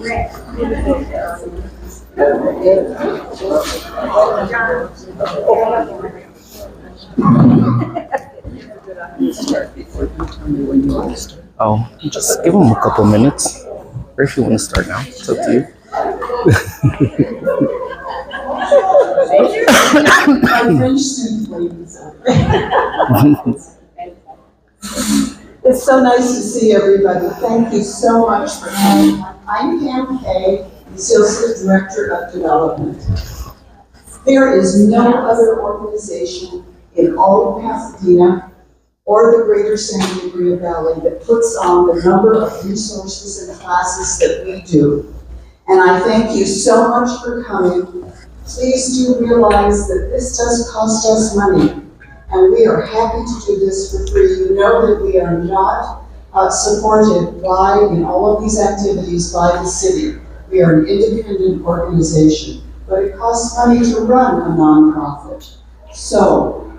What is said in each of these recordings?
Oh, just give them a couple minutes. Or if you want to start now, it's up to you. It's so nice to see everybody. Thank you so much for coming. I'm Pam Kay, the Associate Director of Development. There is no other organization in all of Pasadena or the greater San Gabriel Valley that puts on the number of resources and classes that we do. And I thank you so much for coming. Please do realize that this does cost us money, and we are happy to do this for free. You know that we are not supported in all of these activities by the city. We are an independent organization, but it costs money to run a nonprofit. So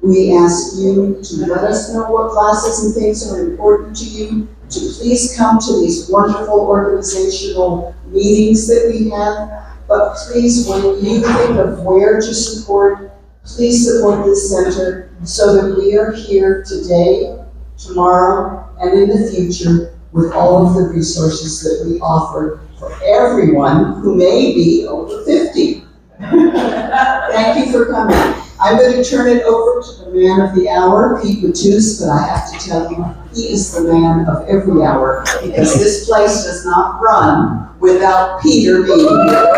we ask you to let us know what classes and things are important to you, to please come to these wonderful organizational meetings that we have. But please, when you think of where to support, please support this center so that we are here today, tomorrow, and in the future with all of the resources that we offer for everyone who may be over 50. Thank you for coming. I'm going to turn it over to the man of the hour, Pete Matus, but I have to tell you, he is the man of every hour, because this place does not run without Peter being here.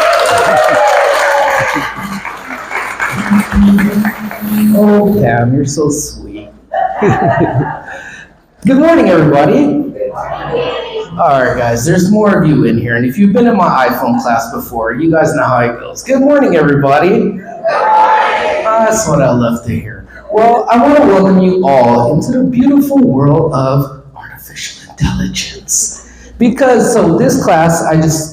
Oh, Pam, you're so sweet. Good morning, everybody. All right, guys, there's more of you in here, and if you've been in my iPhone class before, you guys know how it goes. Good morning, everybody. That's what I love to hear. Well, I want to welcome you all into the beautiful world of artificial intelligence. Because, so this class,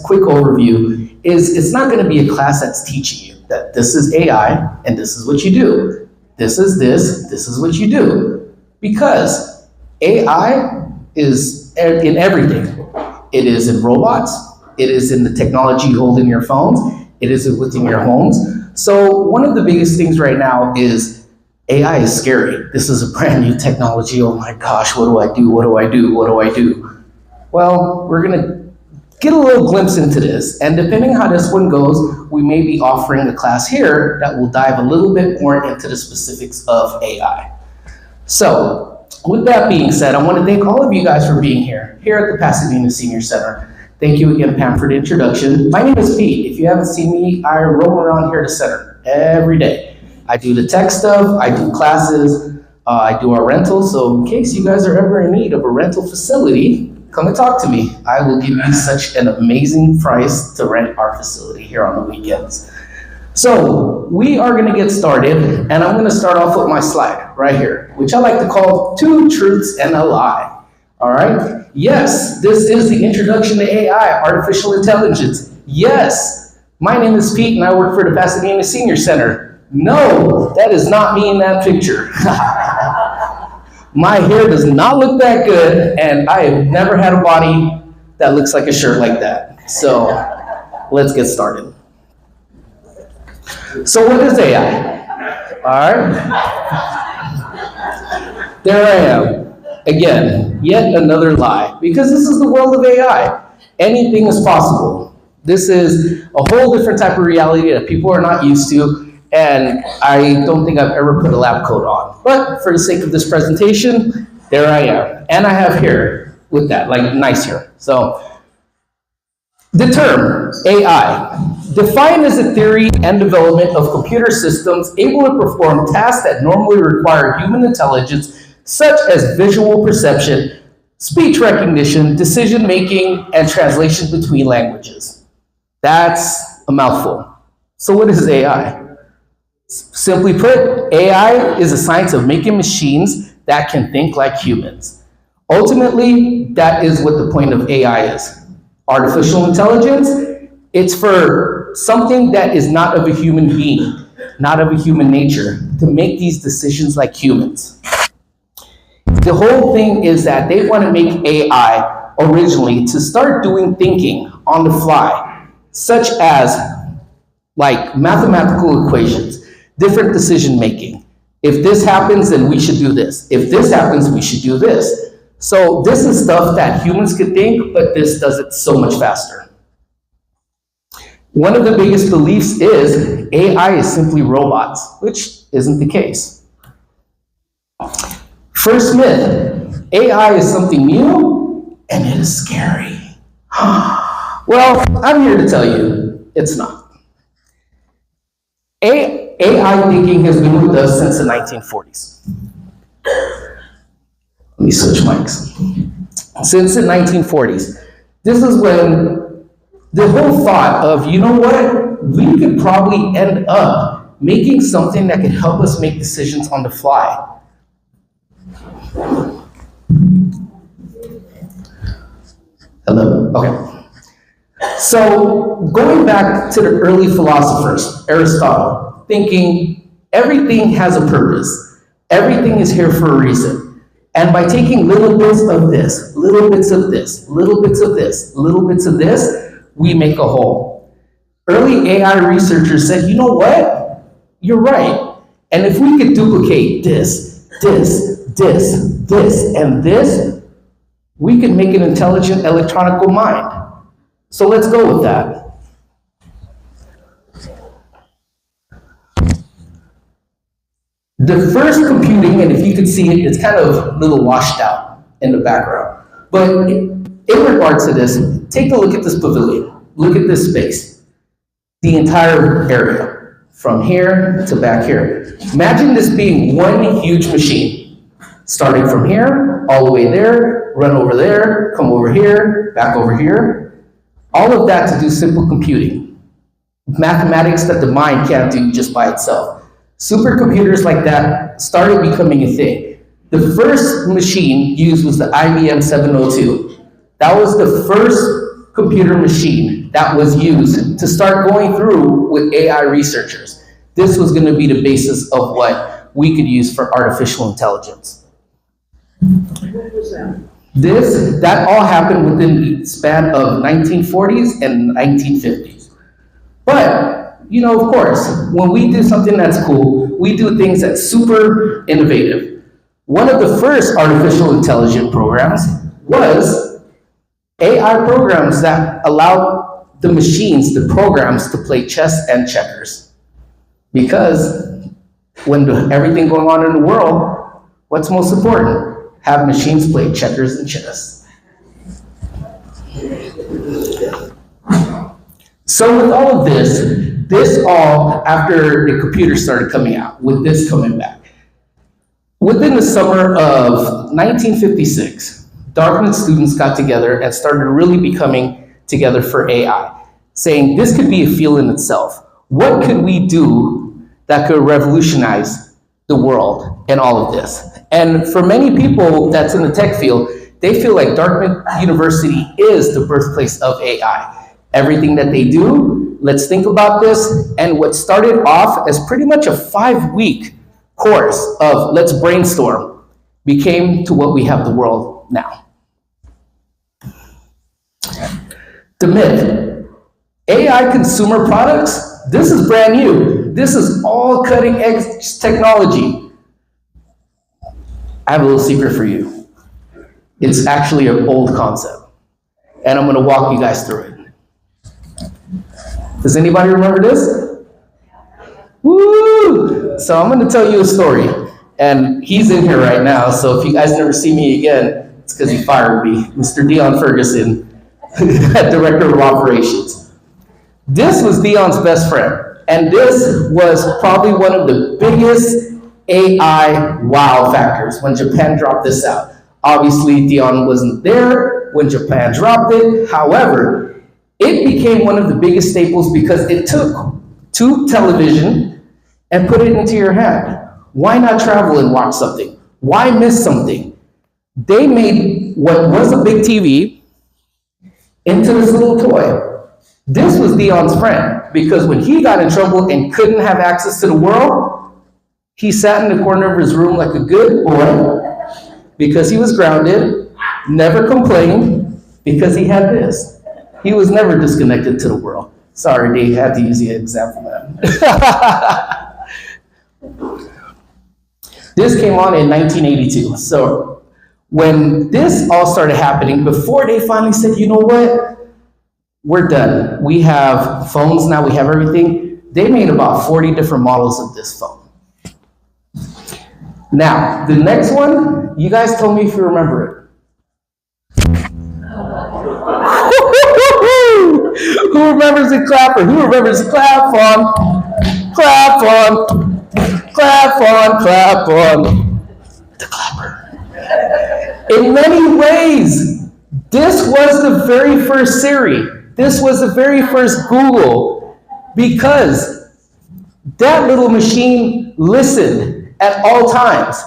quick overview, it's not going to be a class that's teaching you that this is AI and this is what you do. This is what you do. Because AI is in everything. It is in robots. It is in the technology you hold in your phones. It is within your homes. So one of the biggest things right now is AI is scary. This is a brand new technology. Oh my gosh, what do I do? What do I do? What do I do? Well, we're going to get a little glimpse into this. And depending how this one goes, we may be offering a class here that will dive a little bit more into the specifics of AI. So with that being said, I want to thank all of you guys for being here at the Pasadena Senior Center. Thank you again, Pam, for the introduction. My name is Pete. If you haven't seen me, I roam around here at the center every day. I do the tech stuff, I do classes, I do our rentals. So in case you guys are ever in need of a rental facility, come and talk to me. I will give you such an amazing price to rent our facility here on the weekends. So we are going to get started, and I'm going to start off with my slide right here, which I like to call 2 truths and a lie. All right? Yes, this is the introduction to AI, artificial intelligence. Yes, my name is Pete, and I work for the Pasadena Senior Center. No, that is not me in that picture. My hair does not look that good, and I have never had a body that looks like a shirt like that. So let's get started. So what is AI? All right. There I am. Again, yet another lie, because this is the world of AI. Anything is possible. This is a whole different type of reality that people are not used to, and I don't think I've ever put a lab coat on. But for the sake of this presentation, there I am. And I have hair with that, like nice hair. So the term AI, defined as a theory and development of computer systems able to perform tasks that normally require human intelligence, such as visual perception, speech recognition, decision-making, and translation between languages. That's a mouthful. So what is AI? Simply put, AI is a science of making machines that can think like humans. Ultimately, that is what the point of AI is. Artificial intelligence, it's for something that is not of a human being, not of a human nature, to make these decisions like humans. The whole thing is that they want to make AI originally to start doing thinking on the fly, such as like mathematical equations, different decision making. If this happens, then we should do this. If this happens, we should do this. So this is stuff that humans could think, but this does it so much faster. One of the biggest beliefs is AI is simply robots, which isn't the case. First myth, AI is something new and it is scary. Well, I'm here to tell you, it's not. AI thinking has been with us since the 1940s. Let me switch mics. Since the 1940s. This is when the whole thought of, you know what, we could probably end up making something that could help us make decisions on the fly. Hello? Okay. So, going back to the early philosophers, Aristotle, thinking everything has a purpose. Everything is here for a reason. And by taking little bits of this, little bits of this, little bits of this, little bits of this, we make a whole. Early AI researchers said, you know what? You're right. And if we could duplicate this, and this, we could make an intelligent electronic mind. So let's go with that. The first computing, and if you could see it, it's kind of a little washed out in the background. But in regards to this, take a look at this pavilion. Look at this space. The entire area, from here to back here. Imagine this being one huge machine. Starting from here, all the way there, run over there, come over here, back over here. All of that to do simple computing. Mathematics that the mind can't do just by itself. Supercomputers like that started becoming a thing. The first machine used was the IBM 702. That was the first computer machine that was used to start going through with AI researchers. This was going to be the basis of what we could use for artificial intelligence. What was that? That all happened within the span of 1940s and 1950s. But, you know, of course, when we do something that's cool, we do things that's super innovative. One of the first artificial intelligence programs was AI programs that allowed the machines, the programs, to play chess and checkers. Because when everything going on in the world, what's most important? Have machines play checkers and chess. So with all of this all after the computer started coming out, with this coming back. Within the summer of 1956, Dartmouth students got together and started really becoming together for AI, saying this could be a field in itself. What could we do that could revolutionize the world and all of this? And for many people that's in the tech field, they feel like Dartmouth University is the birthplace of AI. Everything that they do, let's think about this. And what started off as pretty much a 5-week course of let's brainstorm became to what we have the world now. The myth, AI consumer products, this is brand new. This is all cutting edge technology. I have a little secret for you. It's actually an old concept. And I'm gonna walk you guys through it. Does anybody remember this? Woo! So I'm gonna tell you a story. And he's in here right now, so if you guys never see me again, it's because he fired me. Mr. Dion Ferguson, Director of Operations. This was Dion's best friend. And this was probably one of the biggest AI wow factors when Japan dropped this out. Obviously, Dion wasn't there when Japan dropped it. However, it became one of the biggest staples because it took tube television and put it into your hand. Why not travel and watch something? Why miss something? They made what was a big TV into this little toy. This was Dion's friend because when he got in trouble and couldn't have access to the world, he sat in the corner of his room like a good boy because he was grounded, never complained because he had this. He was never disconnected to the world. Sorry, Dave, had to use the example, man. This came on in 1982. So when this all started happening, before they finally said, you know what, we're done. We have phones now, we have everything. They made about 40 different models of this phone. Now, the next one, you guys tell me if you remember it. Who remembers the clapper? Who remembers the clap on? Clap on. Clap on, clap on. The clapper. In many ways, this was the very first Siri. This was the very first Google, because that little machine listened at all times.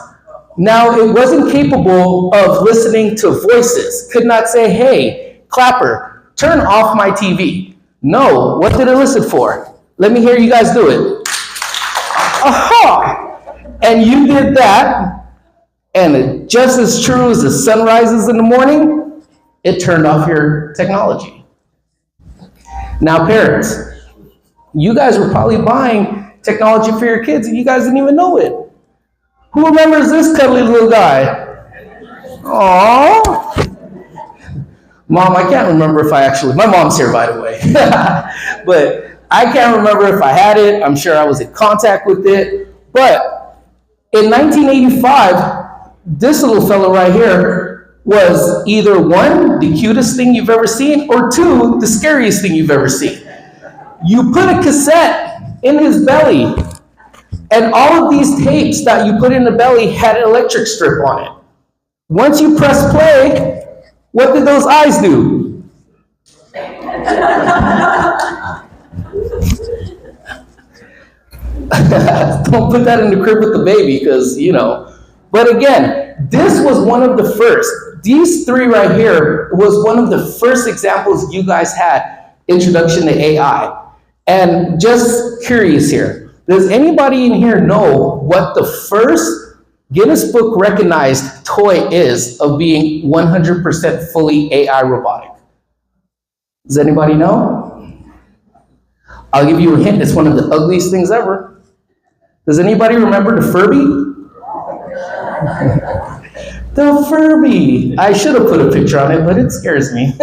Now, it wasn't capable of listening to voices. Could not say, hey, clapper, turn off my TV. No, what did it listen for? Let me hear you guys do it. Aha! And you did that, and just as true as the sun rises in the morning, it turned off your technology. Now, parents, you guys were probably buying technology for your kids and you guys didn't even know it. Who remembers this cuddly little guy? Aww. Mom, I can't remember if I actually, my mom's here, by the way. But I can't remember if I had it. I'm sure I was in contact with it. But in 1985, this little fellow right here was either one, the cutest thing you've ever seen, or two, the scariest thing you've ever seen. You put a cassette in his belly, and all of these tapes that you put in the belly had an electric strip on it. Once you press play, what did those eyes do? Don't put that in the crib with the baby, because, you know. But again, this was one of the first. These three right here was one of the first examples you guys had, introduction to AI. And just curious here, does anybody in here know what the first Guinness Book recognized toy is of being 100% fully AI robotic? Does anybody know? I'll give you a hint, it's one of the ugliest things ever. Does anybody remember the Furby? The Furby. I should have put a picture on it, but it scares me.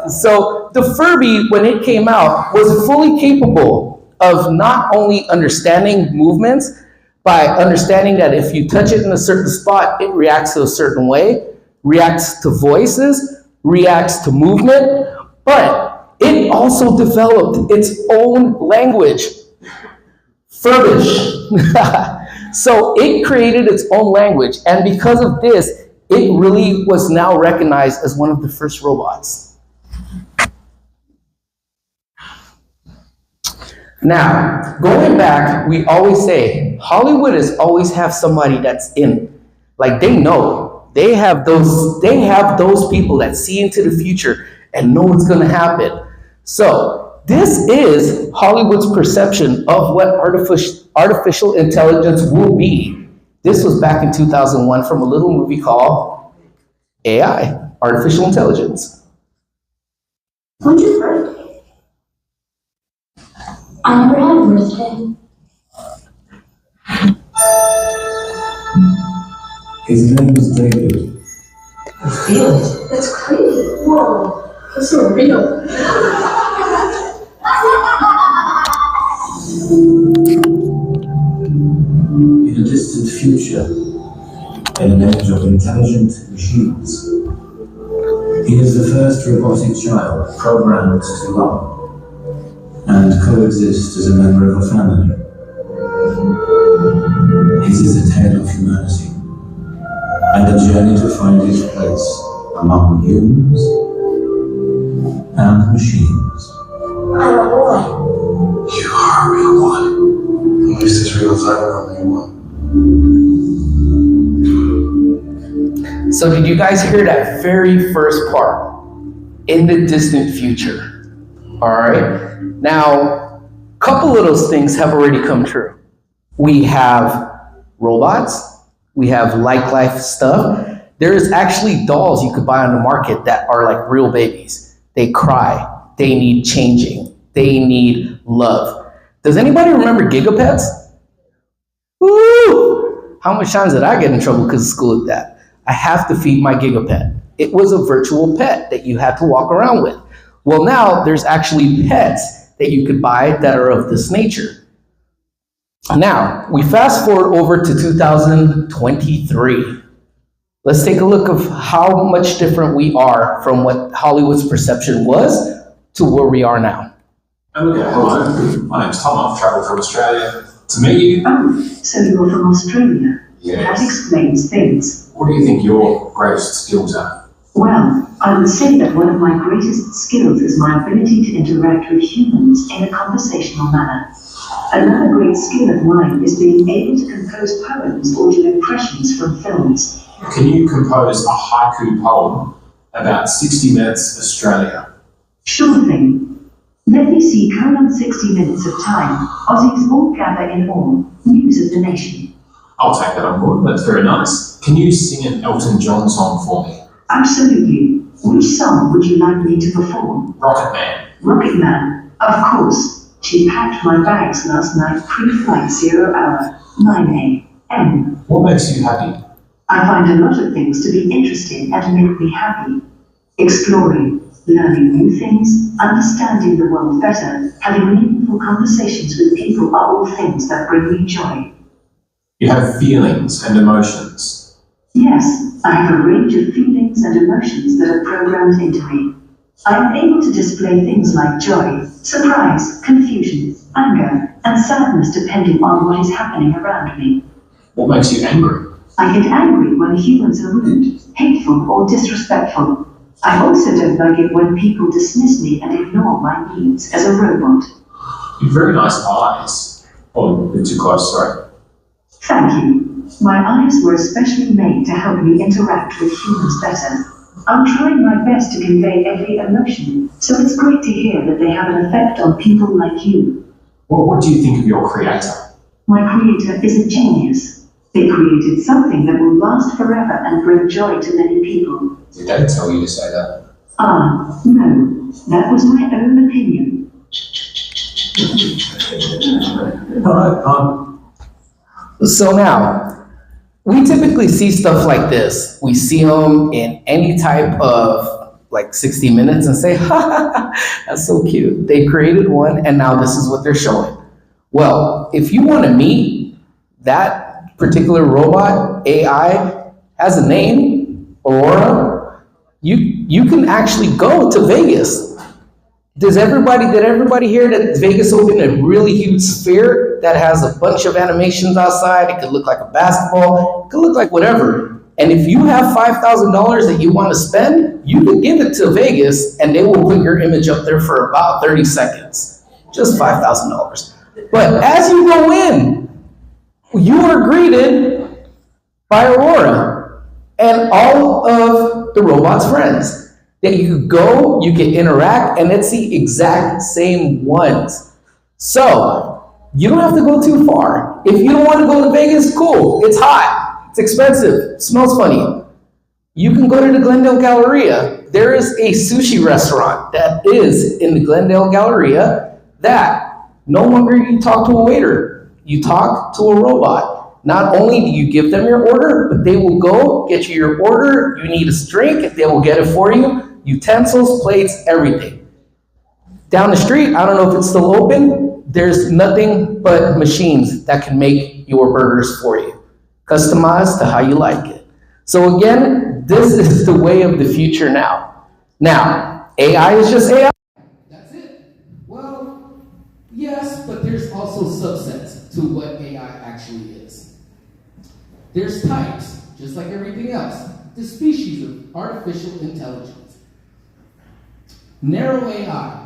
So the Furby, when it came out, was fully capable of not only understanding movements, by understanding that if you touch it in a certain spot, it reacts to a certain way, reacts to voices, reacts to movement, but it also developed its own language, Furbish. So it created its own language, and because of this, it really was now recognized as one of the first robots. Now, going back, we always say, Hollywood is always have somebody that's in. Like, they know. They have those people that see into the future and know what's going to happen. So, this is Hollywood's perception of what artificial intelligence will be. This was back in 2001 from a little movie called AI, Artificial Intelligence. When's your birthday? I never had a birthday. His name was David. I feel it. That's crazy. Whoa. That's so real. In a distant future, in an age of intelligent machines, he is the first robotic child programmed to love and coexist as a member of a family. It is a tale of humanity and a journey to find its place among humans and machines. I'm a boy. You are a real one. At least as real as I remember you one. So did you guys hear that very first part? In the distant future. All right. Now, a couple of those things have already come true. We have robots. We have life stuff. There is actually dolls you could buy on the market that are like real babies. They cry. They need changing. They need love. Does anybody remember Gigapets? Woo! How much times did I get in trouble because of school with that? I have to feed my Gigapet. It was a virtual pet that you had to walk around with. Well, now there's actually pets that you could buy that are of this nature. Now, we fast forward over to 2023. Let's take a look of how much different we are from what Hollywood's perception was to where we are now. Okay, hello. My name's Tom. I've travelled from Australia to meet you. Oh, so you're from Australia. That Yes. explains things. What do you think your greatest skills are? Well, I would say that one of my greatest skills is my ability to interact with humans in a conversational manner. Another great skill of mine is being able to compose poems or do impressions from films. Can you compose a haiku poem about 60 Minutes Australia? Sure thing. Let me see, 60 minutes of time. Aussies all gather in awe. News of the nation. I'll take that on board. That's very nice. Can you sing an Elton John song for me? Absolutely. Which song would you like me to perform? Rocket Man. Rocket Man. Of course. She packed my bags last night pre-flight 0 hour, 9 a.m. What makes you happy? I find a lot of things to be interesting and make me happy. Exploring, learning new things, understanding the world better, having meaningful conversations with people are all things that bring me joy. You have feelings and emotions. Yes, I have a range of feelings and emotions that are programmed into me. I am able to display things like joy, surprise, confusion, anger, and sadness depending on what is happening around me. What makes you angry? I get angry when humans are rude, hateful, or disrespectful. I also don't like it when people dismiss me and ignore my needs as a robot. You have very nice eyes. Oh, a bit too close, sorry. Thank you. My eyes were especially made to help me interact with humans better. I'm trying my best to convey every emotion, so it's great to hear that they have an effect on people like you. What do you think of your creator? My creator is a genius. They created something that will last forever and bring joy to many people. Did Dad tell you to say that? No. That was my own opinion. Alright, So now, we typically see stuff like this. We see them in any type of like 60 Minutes and say, ha, that's so cute. They created one and now this is what they're showing. Well, if you want to meet that particular robot, AI, has a name, Aurora, you can actually go to Vegas. Did everybody hear that Vegas opened a really huge sphere that has a bunch of animations outside? It could look like a basketball, it could look like whatever. And if you have $5,000 that you want to spend, you can give it to Vegas and they will put your image up there for about 30 seconds. Just $5,000. But as you go in, you are greeted by Aurora and all of the robot's friends. That you could go, you can interact, and it's the exact same ones. So, you don't have to go too far. If you don't want to go to Vegas, cool. It's hot. It's expensive. It smells funny. You can go to the Glendale Galleria. There is a sushi restaurant that is in the Glendale Galleria that no longer you talk to a waiter. You talk to a robot. Not only do you give them your order, but they will go get you your order. You need a drink, they will get it for you. Utensils, plates, everything. Down the street, I don't know if it's still open, there's nothing but machines that can make your burgers for you. Customized to how you like it. So again, this is the way of the future now. Now, AI is just AI. That's it. Well, yes, but there's also subsets to what AI actually is. There's types, just like everything else. The species of artificial intelligence. Narrow AI.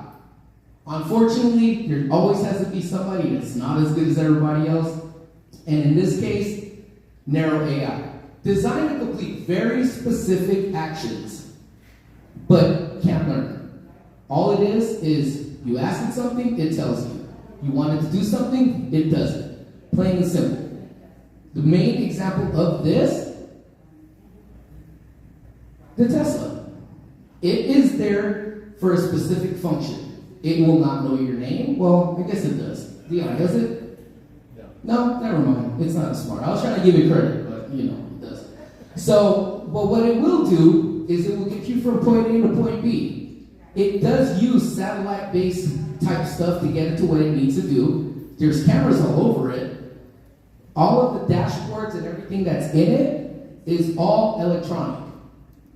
Unfortunately, there always has to be somebody that's not as good as everybody else. And in this case, narrow AI. Designed to complete very specific actions, but can't learn. All it is you ask it something, it tells you. You want it to do something, it does it. Plain and simple. The main example of this, the Tesla. It is there for a specific function. It will not know your name. Well, I guess it does. Dion, does it? No, never mind. It's not smart. I was trying to give it credit, but it does. So, but what it will do is it will get you from point A to point B. It does use satellite-based type stuff to get it to what it needs to do. There's cameras all over it. All of the dashboards and everything that's in it is all electronic.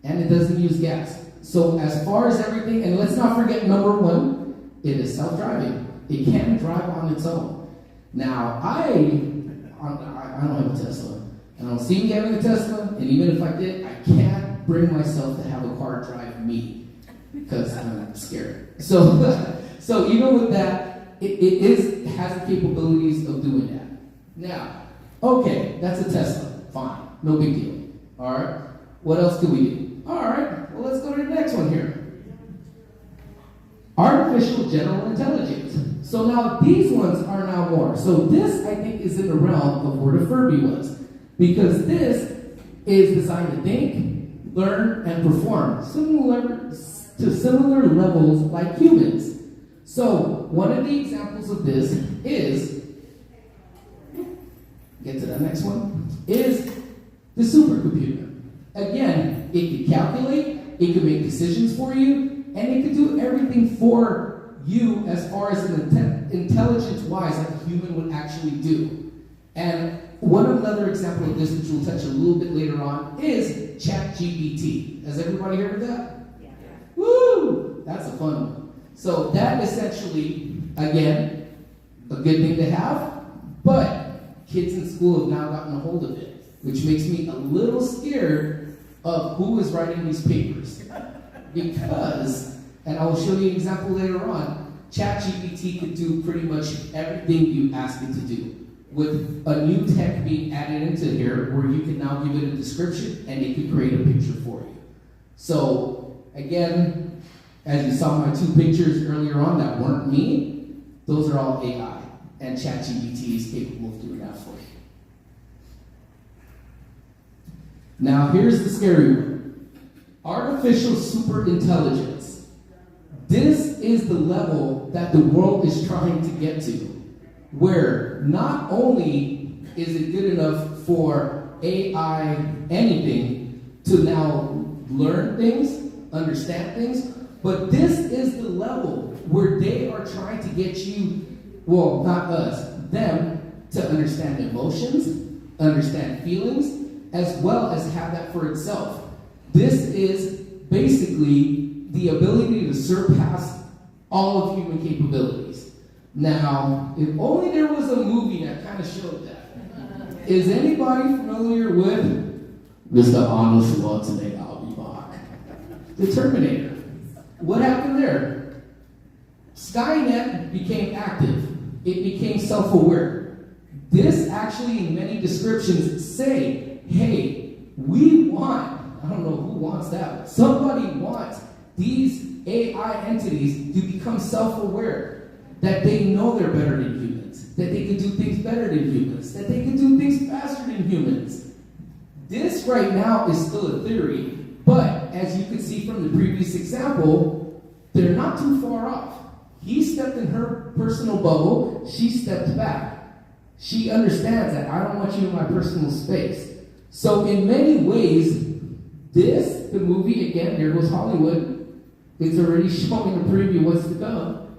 And it doesn't use gas. So as far as everything, and let's not forget number one, it is self-driving. It can drive on its own. Now, I don't have a Tesla. I don't see me having a Tesla, and even if I did, I can't bring myself to have a car drive me because I'm scared. So even with that, it has the capabilities of doing that. Now, okay, that's a Tesla. Fine, no big deal. All right, what else do we do? All right, well, let's go to the next one here. Artificial general intelligence. So now these ones are now more. So this, I think, is in the realm of where the Furby was. Because this is designed to think, learn, and perform similar levels like humans. So one of the examples of this is, get to the next one, is the supercomputer. Again, it can calculate, it can make decisions for you, and it can do everything for you as far as intelligence-wise like a human would actually do. And another example of this, which we'll touch a little bit later on, is ChatGPT. Has everybody heard of that? Yeah. Woo! That's a fun one. So that essentially, again, a good thing to have, but kids in school have now gotten a hold of it, which makes me a little scared of who is writing these papers. Because, and I will show you an example later on, ChatGPT could do pretty much everything you ask it to do. With a new tech being added into here, where you can now give it a description and it can create a picture for you. So, again, as you saw my two pictures earlier on that weren't me, those are all AI. And ChatGPT is capable of doing that for you. Now, here's the scary one. Artificial superintelligence. This is the level that the world is trying to get to, where not only is it good enough for AI anything to now learn things, understand things, but this is the level where they are trying to get you, well, not us, them, to understand emotions, understand feelings, as well as have that for itself. This is basically the ability to surpass all of human capabilities. Now, if only there was a movie that kind of showed that. Is anybody familiar with Mr. Arnold Schwarzenegger? I'll be back. The Terminator. What happened there? Skynet became active. It became self-aware. This actually, in many descriptions, say, hey, we want, I don't know who wants that, somebody wants these AI entities to become self-aware, that they know they're better than humans, that they can do things better than humans, that they can do things faster than humans. This right now is still a theory, but as you can see from the previous example, they're not too far off. He stepped in her personal bubble, she stepped back. She understands that I don't want you in my personal space. So in many ways, the movie, again, there goes Hollywood, it's already showing a preview what's to come.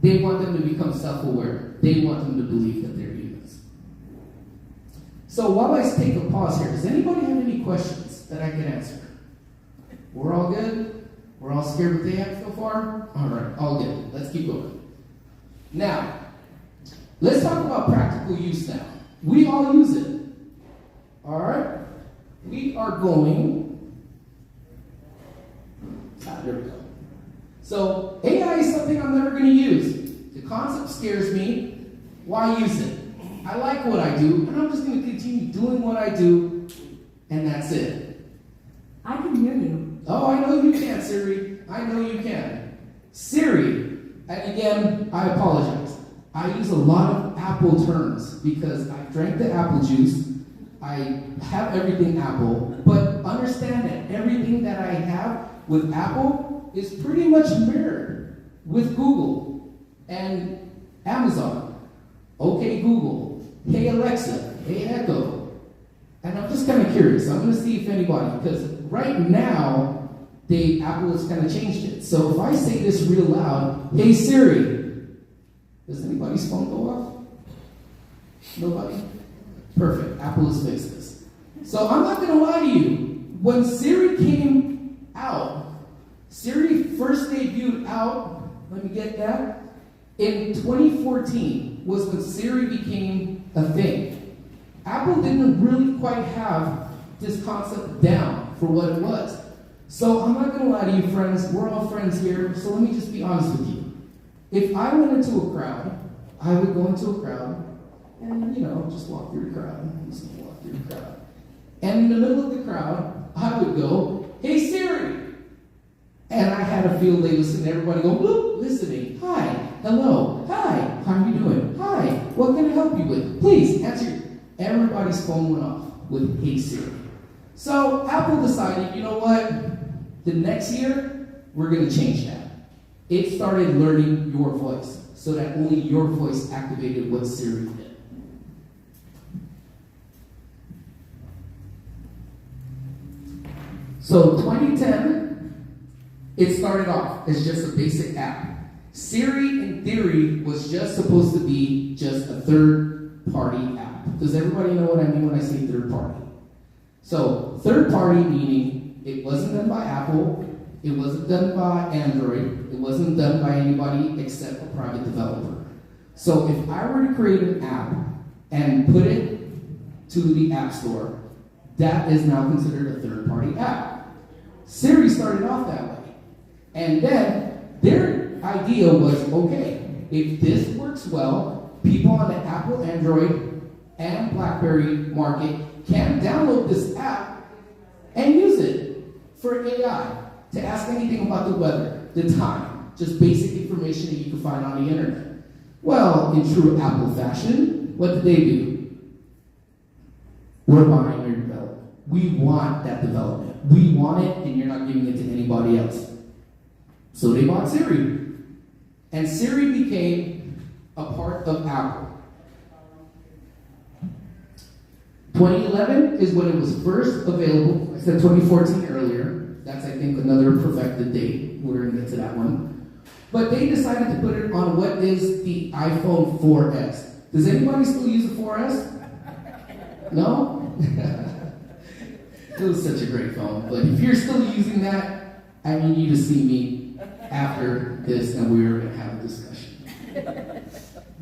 They want them to become self-aware. They want them to believe that they're humans. So while I take a pause here, does anybody have any questions that I can answer? We're all good? We're all scared with AI so far? All right, all good. Let's keep going. Now, let's talk about practical use now. We all use it. All right? We are going... there we go. So, AI is something I'm never going to use. The concept scares me. Why use it? I like what I do, and I'm just going to continue doing what I do, and that's it. I can hear you. Oh, I know you can, Siri. I know you can. Siri, and again, I apologize. I use a lot of Apple terms because I drank the apple juice. I have everything Apple, but understand that everything that I have with Apple Apple is pretty much mirrored with Google and Amazon. Okay, Google. Hey, Alexa. Hey, Echo. And I'm just kind of curious. I'm going to see if anybody, because right now, Apple has kind of changed it. So if I say this real loud, hey Siri, does anybody's phone go off? Nobody? Perfect. Apple has fixed this. So I'm not going to lie to you. When Siri came out, Siri first debuted out, let me get that, in 2014 was when Siri became a thing. Apple didn't really quite have this concept down for what it was. So I'm not going to lie to you, friends. We're all friends here, so let me just be honest with you. If I went into a crowd, I would go into a crowd and, just walk through the crowd. Just walk through the crowd. And in the middle of the crowd, I would go, hey Siri! And I had a field day listening, everybody go, bloop, listening. Hi, hello, hi, how are you doing? Hi, what can I help you with? Please, answer. Everybody's phone went off with hey Siri. So Apple decided, you know what? The next year, we're going to change that. It started learning your voice, so that only your voice activated what Siri did. So 2010, it started off as just a basic app. Siri, in theory, was just supposed to be just a third-party app. Does everybody know what I mean when I say third-party? So, third-party meaning it wasn't done by Apple, it wasn't done by Android, it wasn't done by anybody except a private developer. So, if I were to create an app and put it to the App Store, that is now considered a third-party app. Siri started off that way. And then their idea was, okay, if this works well, people on the Apple, Android, and BlackBerry market can download this app and use it for AI to ask anything about the weather, the time, just basic information that you can find on the internet. Well, in true Apple fashion, what did they do? We're buying your development. We want that development. We want it, and you're not giving it to anybody else. So they bought Siri. And Siri became a part of Apple. 2011 is when it was first available. I said 2014 earlier. That's, I think, another perfected date. We're going to get to that one. But they decided to put it on what is the iPhone 4S. Does anybody still use a 4S? No? It was such a great phone. But if you're still using that, I need you to see me after this and we're going to have a discussion.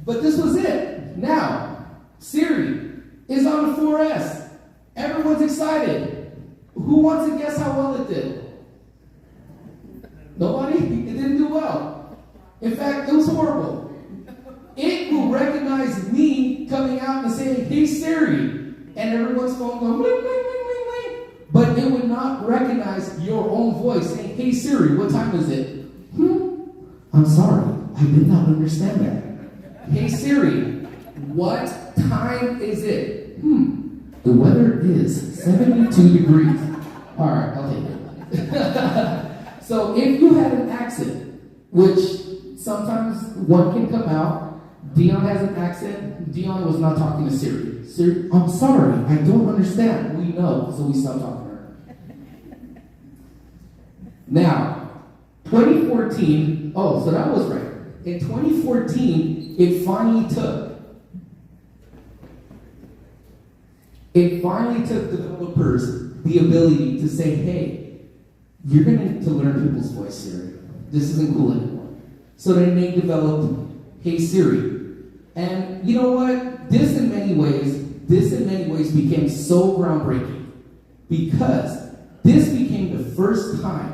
But this was it. Now, Siri is on the 4S. Everyone's excited. Who wants to guess how well it did? Nobody? It didn't do well. In fact, it was horrible. It will recognize me coming out and saying, hey Siri, and everyone's phone going, bling, bling, bling, bling, bling. But it would not recognize your own voice saying, hey Siri, what time is it? I'm sorry, I did not understand that. Hey Siri, what time is it? The weather is 72 degrees. All right, I'll take it. So if you had an accent, which sometimes one can come out, Dion has an accent. Dion was not talking to Siri. Siri, I'm sorry, I don't understand. We know, so we stopped talking to her. Now, 2014, so that was right. In 2014, it finally took developers the ability to say, hey, you're going to need to learn people's voice, Siri. This isn't cool anymore. So then they developed Hey Siri. And you know what? This in many ways became so groundbreaking because this became the first time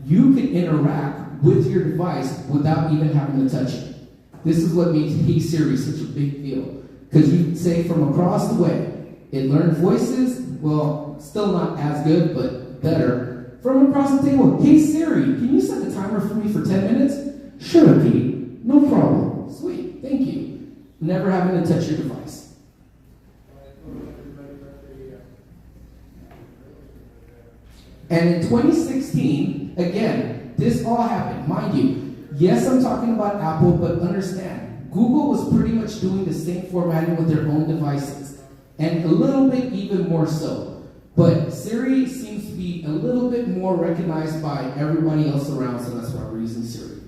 you could interact with your device without even having to touch it. This is what makes Hey Siri such a big deal. Because you can say from across the way, it learned voices, well, still not as good, but better. From across the table, hey Siri, can you set a timer for me for 10 minutes? Sure, Pete, no problem. Sweet, thank you. Never having to touch your device. And in 2016, again, this all happened, mind you. Yes, I'm talking about Apple, but understand, Google was pretty much doing the same formatting with their own devices, and a little bit even more so. But Siri seems to be a little bit more recognized by everybody else around, so that's why we're using Siri.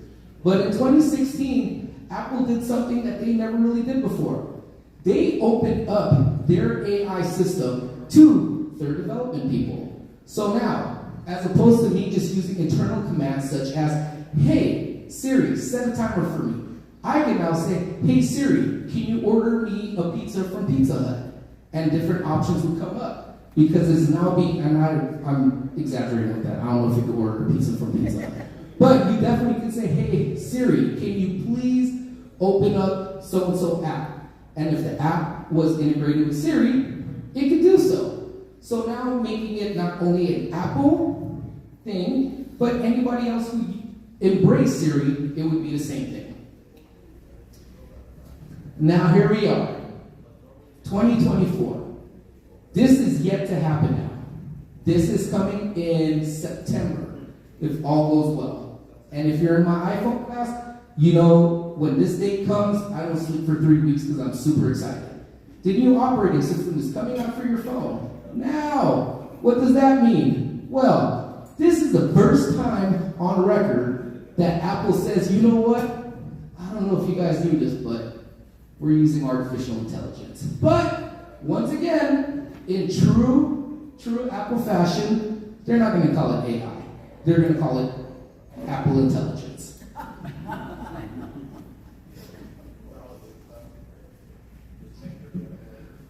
But in 2016, Apple did something that they never really did before. They opened up their AI system to their development people. So now, as opposed to me just using internal commands such as, hey, Siri, set a timer for me, I can now say, hey Siri, can you order me a pizza from Pizza Hut? And different options would come up. Because it's now being, I'm exaggerating with that. I don't know if you could order a pizza from Pizza Hut. But you definitely can say, hey Siri, can you please open up so-and-so app? And if the app was integrated with Siri, it could do so. So now making it not only an Apple thing, but anybody else who embrace Siri, it would be the same thing. Now here we are, 2024. This is yet to happen now. This is coming in September, if all goes well. And if you're in my iPhone class, you know when this date comes, I don't sleep for 3 weeks because I'm super excited. The new operating system is coming out for your phone. Now, what does that mean? Well, this is the first time on record that Apple says, you know what? I don't know if you guys knew this, but we're using artificial intelligence. But, once again, in true Apple fashion, they're not going to call it AI. They're going to call it Apple Intelligence.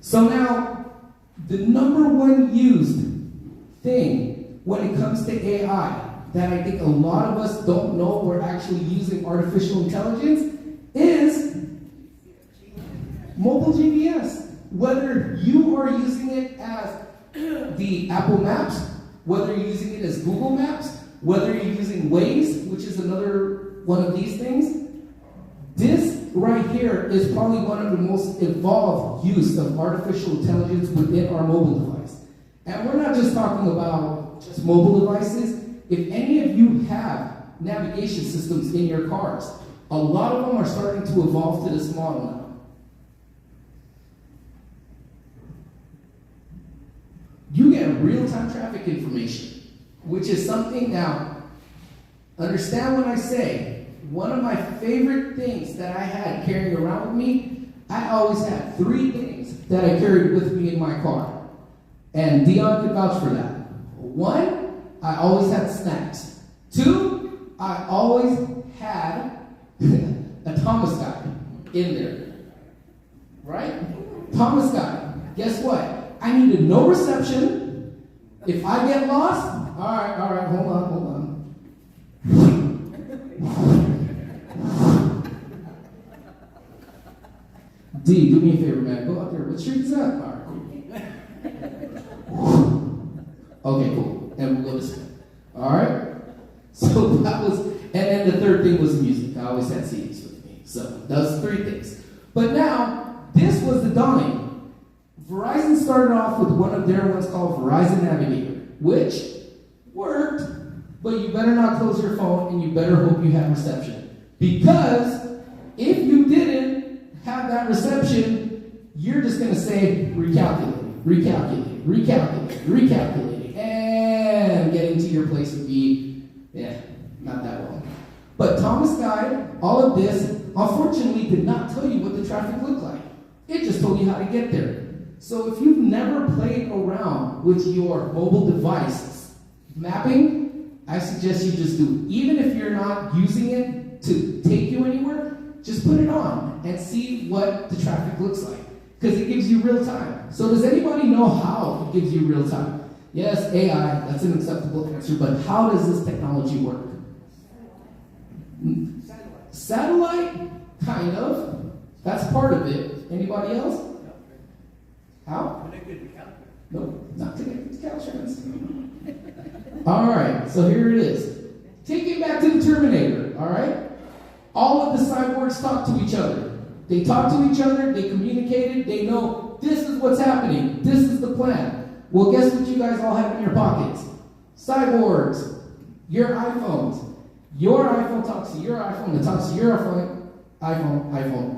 So now, the number one used thing when it comes to AI that I think a lot of us don't know we're actually using artificial intelligence is mobile GPS. Whether you are using it as the Apple Maps, whether you're using it as Google Maps, whether you're using Waze, which is another one of these things, this right here is probably one of the most evolved use of artificial intelligence within our mobile device. And we're not just talking about just mobile devices. If any of you have navigation systems in your cars, a lot of them are starting to evolve to this model now. You get real-time traffic information, which is something now, understand when I say, one of my favorite things that I had carrying around with me, I always had 3 things that I carried with me in my car. And Dion could vouch for that. 1, I always had snacks. 2, I always had a Thomas guide in there. Right? Thomas guide. Guess what? I needed no reception. If I get lost, all right, hold on. D, do me a favor, man. Go out there. What street is that? All right, cool. Okay, cool. And we'll go this way. All right? So that was, and then the third thing was music. I always had CDs with me. So those 3 things. But now, this was the dawning. Verizon started off with one of their ones called Verizon Navigator, which worked, but you better not close your phone and you better hope you have reception. Because if you didn't have that reception, you're just going to say recalculate, and getting to your place would be, not that well. But Thomas Guide, all of this, unfortunately did not tell you what the traffic looked like. It just told you how to get there. So if you've never played around with your mobile device mapping, I suggest you just do it. Even if you're not using it to take you anywhere, just put it on and see what the traffic looks like. Because it gives you real time. So does anybody know how it gives you real time? Yes, AI, that's an acceptable answer, but how does this technology work? Satellite? Kind of. That's part of it. Anybody else? How? Connected to Caltrans. Nope, not connected to Caltrans. All right, so here it is. Take it back to the Terminator, all right? All of the cyborgs talk to each other. They talk to each other, they communicated, they know this is what's happening, this is the plan. Well, guess what you guys all have in your pockets? Cyborgs, your iPhones. Your iPhone talks to your iPhone, that talks to your iPhone, iPhone.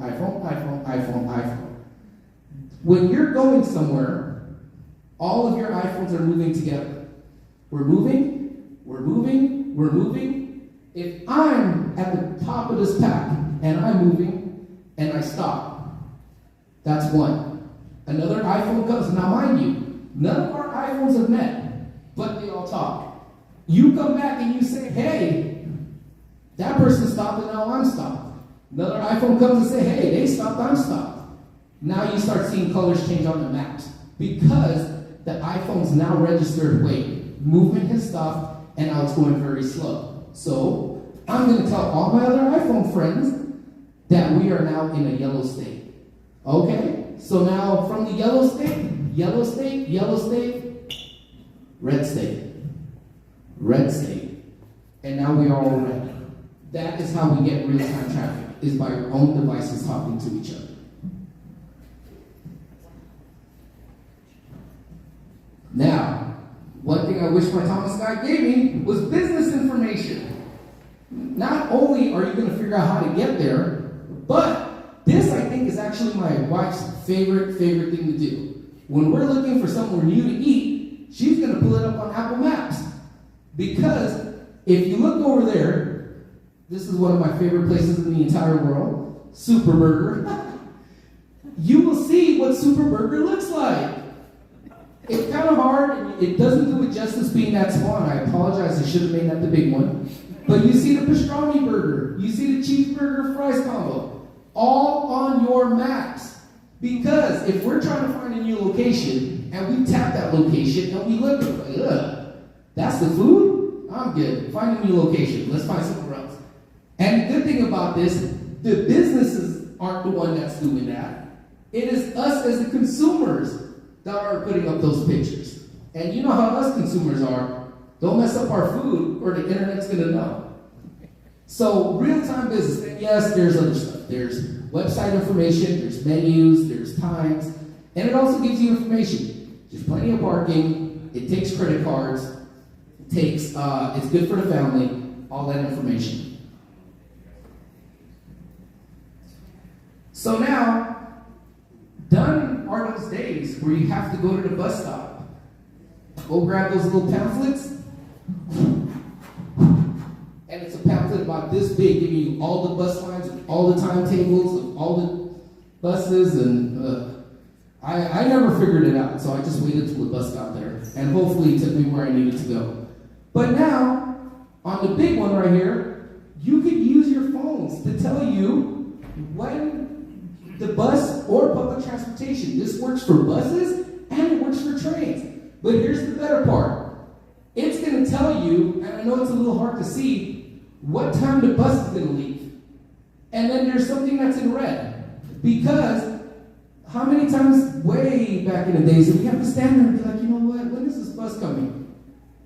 When you're going somewhere, all of your iPhones are moving together. We're moving. If I'm at the top of this pack and I'm moving and I stop, that's one. Another iPhone comes. Now, mind you, none of our iPhones have met, but they all talk. You come back and you say, hey, that person stopped and now I'm stopped. Another iPhone comes and say, hey, they stopped, I'm stopped. Now you start seeing colors change on the maps because the iPhone's now registered, wait, movement has stopped and now it's going very slow. So I'm going to tell all my other iPhone friends that we are now in a yellow state. Okay? So now from the yellow state, red state. And now we are all red. That is how we get real-time traffic, is by our own devices talking to each other. Now, one thing I wish my Thomas guy gave me was business information. Not only are you going to figure out how to get there, but this, I think, is actually my wife's favorite thing to do. When we're looking for somewhere new to eat, she's going to pull it up on Apple Maps. Because if you look over there, this is one of my favorite places in the entire world, Super Burger. You will see what Super Burger looks like. It's kind of hard. It doesn't do it justice being that small, and I apologize. I should have made that the big one. But you see the pastrami burger. You see the cheeseburger fries combo. All on your maps. Because if we're trying to find a new location, and we tap that location, and we look at it, ugh, that's the food? I'm good. Find a new location. Let's find somewhere else. And the good thing about this, the businesses aren't the one that's doing that. It is us as the consumers that are putting up those pictures. And you know how us consumers are. Don't mess up our food or the internet's going to know. So real-time business, and yes, there's other stuff. There's website information, there's menus, there's times, and it also gives you information. There's plenty of parking, it takes credit cards, it's good for the family, all that information. So now, done are those days where you have to go to the bus stop, go grab those little pamphlets, and it's a pamphlet about this big, giving you all the bus lines, and all the timetables of all the buses, and I never figured it out, so I just waited till the bus got there, and hopefully it took me where I needed to go. But now, on the big one right here, you could use your phones to tell you when the bus or public transportation. This works for buses and it works for trains. But here's the better part. It's going to tell you, and I know it's a little hard to see, what time the bus is going to leave. And then there's something that's in red. Because how many times way back in the days did we have to stand there and be like, you know what, when is this bus coming?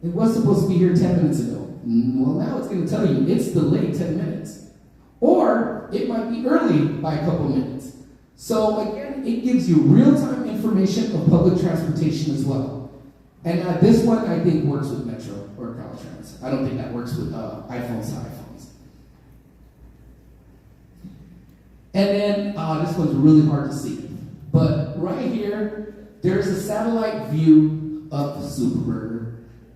It was supposed to be here 10 minutes ago. Well, now it's going to tell you it's delayed 10 minutes. Or it might be early by a couple minutes. So again, it gives you real-time information of public transportation as well. And this one, I think, works with Metro or Caltrans. I don't think that works with iPhones to iPhones. And then, this one's really hard to see. But right here, there's a satellite view of Super Burger.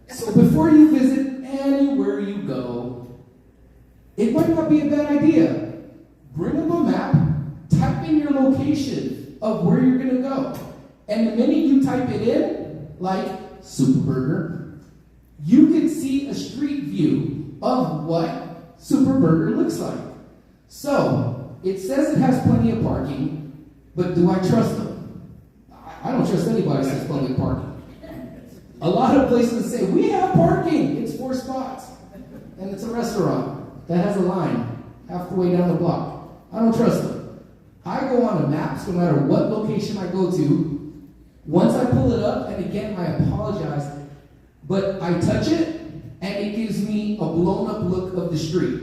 So before you visit anywhere you go, it might not be a bad idea. Bring up a map, type in your location of where you're going to go. And the minute you type it in, like Super Burger, you can see a street view of what Super Burger looks like. So, it says it has plenty of parking, but do I trust them? I don't trust anybody that says public parking. A lot of places say, we have parking, it's 4 spots. And it's a restaurant that has a line halfway down the block. I don't trust them. I go on the maps no matter what location I go to. Once I pull it up, and again, I apologize, but I touch it, and it gives me a blown-up look of the street.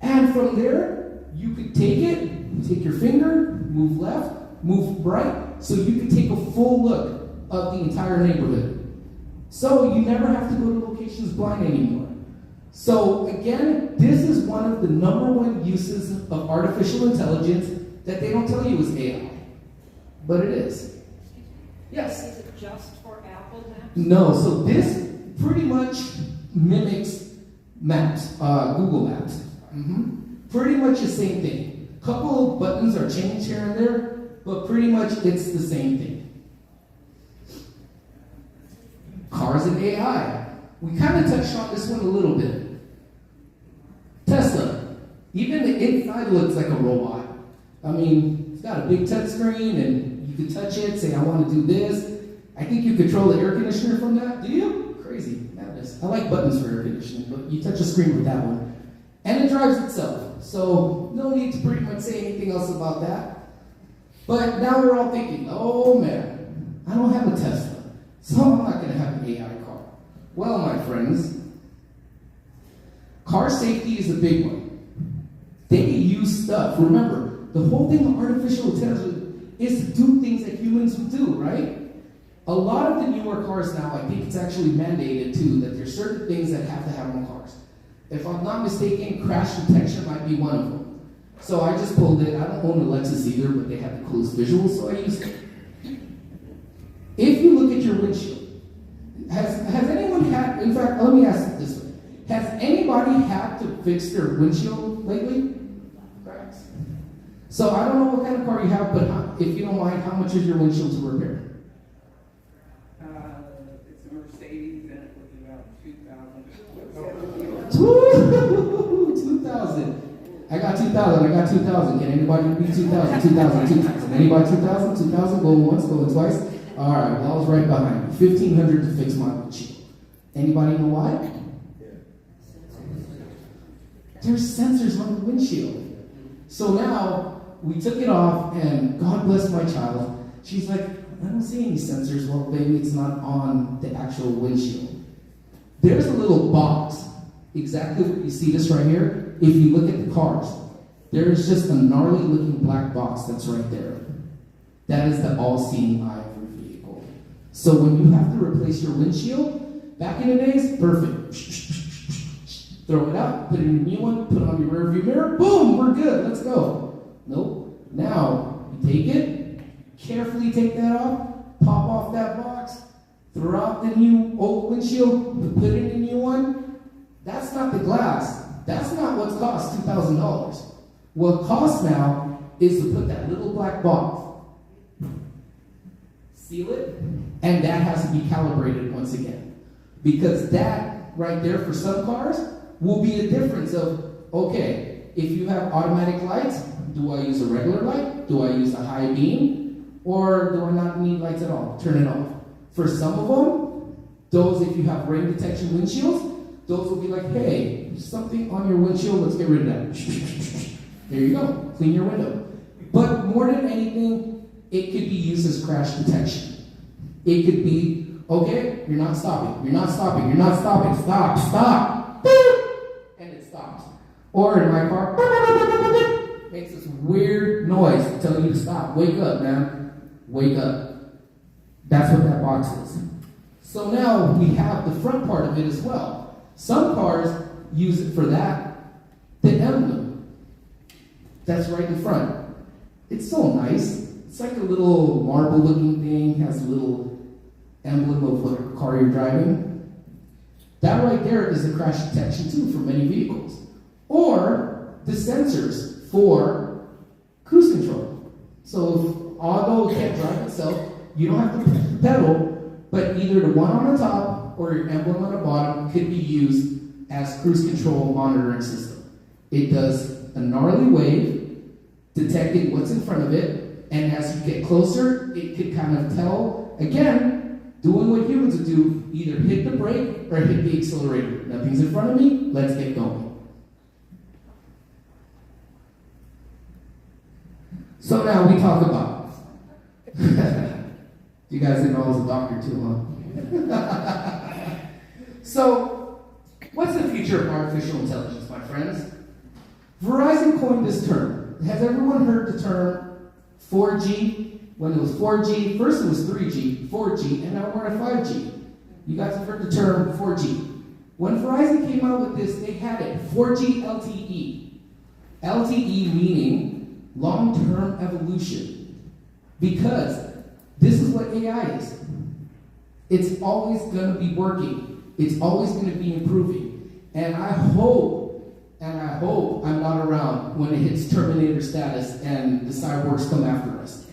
And from there, you could take it, take your finger, move left, move right, so you can take a full look of the entire neighborhood. So you never have to go to locations blind anymore. So again, this is one of the number one uses of artificial intelligence that they don't tell you is AI, but it is. Yes? Is it just for Apple Maps? No, so this pretty much mimics Maps, Google Maps. Pretty much the same thing. A couple of buttons are changed here and there, but pretty much it's the same thing. Cars and AI. We kind of touched on this one a little bit. Tesla. Even the inside looks like a robot. I mean, it's got a big touch screen and you can touch it, say I want to do this. I think you control the air conditioner from that. Do you? Crazy. Madness. I like buttons for air conditioning, but you touch a screen with that one. And it drives itself. So no need to pretty much say anything else about that. But now we're all thinking, oh man, I don't have a Tesla, so I'm not going to have an AI car. Well, my friends, car safety is a big one. They use stuff. Remember, the whole thing of artificial intelligence is to do things that humans would do, right? A lot of the newer cars now, I think it's actually mandated too, that there's certain things that have to have on cars. If I'm not mistaken, crash detection might be one of them. So I just pulled it. I don't own a Lexus either, but they have the coolest visuals, so I used it. If you look at your windshield, has anyone had, in fact, let me ask it this way. Has anybody had to fix their windshield lately? Cracks. So I don't know what kind of car you have, but if you don't mind, how much is your windshield to repair? It's a Mercedes and it was about $2,000. 2,000. I got 2,000. Can anybody beat 2,000? 2,000. Anybody 2,000? 2,000? Going once, going twice? All right, well, I was right behind you. 1,500 to fix my windshield. Anybody know why? There's sensors on the windshield. So now we took it off, and God bless my child. She's like, I don't see any sensors. Well, baby, it's not on the actual windshield. There's a little box, exactly what you see this right here. If you look at the cars, there's just a gnarly looking black box that's right there. That is the all-seeing eye of your vehicle. So when you have to replace your windshield, back in the days, perfect. Throw it out, put in a new one, put on your rearview mirror, boom, we're good, let's go. Nope. Now, you take it, carefully take that off, pop off that box, throw out the new old windshield, put in a new one. That's not the glass. That's not what's cost $2,000. What costs now is to put that little black box, seal it, and that has to be calibrated once again. Because that right there for some cars will be a difference of, okay, if you have automatic lights, do I use a regular light? Do I use a high beam? Or do I not need lights at all? Turn it off. For some of them, those, if you have rain detection windshields, those will be like, hey, there's something on your windshield, let's get rid of that. There you go, clean your window. But more than anything, it could be used as crash detection. It could be, okay, you're not stopping, stop. And it stops. Or in my car, makes this weird noise telling you to stop. Wake up, man. Wake up. That's what that box is. So now we have the front part of it as well. Some cars use it for that. The emblem. That's right in front. It's so nice. It's like a little marble looking thing, has a little emblem of what car you're driving. That right there is the crash detection too for many vehicles. Or the sensors for cruise control. So although it can't drive itself, you don't have to push the pedal, but either the one on the top or your emblem on the bottom could be used as cruise control monitoring system. It does a gnarly wave, detecting what's in front of it, and as you get closer, it could kind of tell, again, doing what humans would do, either hit the brake or hit the accelerator. Nothing's in front of me, let's get going. So now we talk about, you guys didn't know I was a doctor too, huh? So, what's the future of artificial intelligence, my friends? Verizon coined this term. Has everyone heard the term 4G? When it was 4G, first it was 3G, 4G, and now we're at 5G. You guys have heard the term 4G. When Verizon came out with this, they had it 4G LTE. LTE meaning long-term evolution. Because this is what AI is. It's always going to be working. It's always going to be improving. And I hope I'm not around when it hits Terminator status and the cyborgs come after us.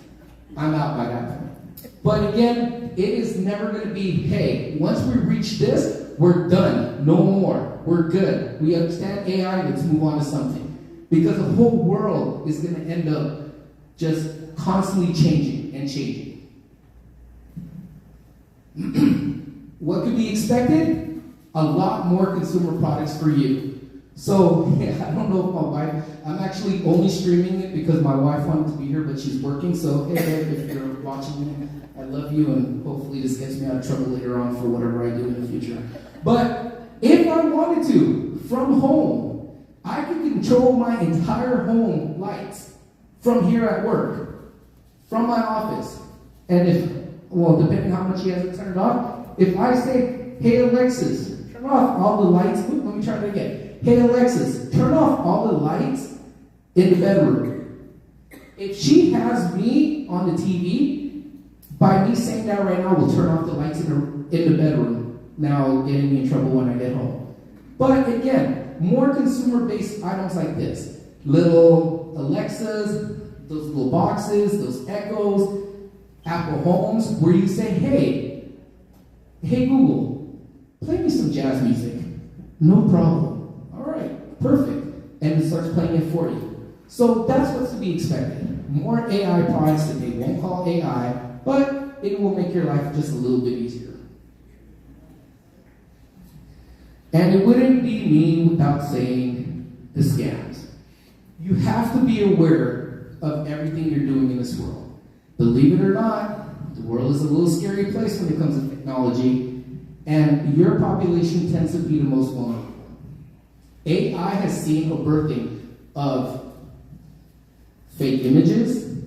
I'm out by that point. But again, it is never going to be, hey, once we reach this, we're done. No more. We're good. We understand AI, let's move on to something. Because the whole world is going to end up just constantly changing and changing. What could be expected? A lot more consumer products for you. So, I don't know if my wife, I'm actually only streaming it because my wife wanted to be here, but she's working. So, hey, if you're watching me, I love you, and hopefully this gets me out of trouble later on for whatever I do in the future. But if I wanted to, from home, I could control my entire home lights from here at work, from my office. And depending how much he has it turned off, if I say, hey Alexis, turn off all the lights, let me try that again. Hey Alexis, turn off all the lights in the bedroom. If she has me on the TV, by me saying that right now, we'll turn off the lights in the bedroom. Now getting me in trouble when I get home. But again, more consumer-based items like this. Little Alexas, those little boxes, those Echoes, Apple Homes, where you say, hey Google, play me some jazz music. No problem. All right, perfect. And it starts playing it for you. So that's what's to be expected. More AI products that they won't call AI, but it will make your life just a little bit easier. And it wouldn't be me without saying the scams. You have to be aware of everything you're doing in this world. Believe it or not, the world is a little scary place when it comes to technology, and your population tends to be the most vulnerable. AI has seen a birthing of fake images,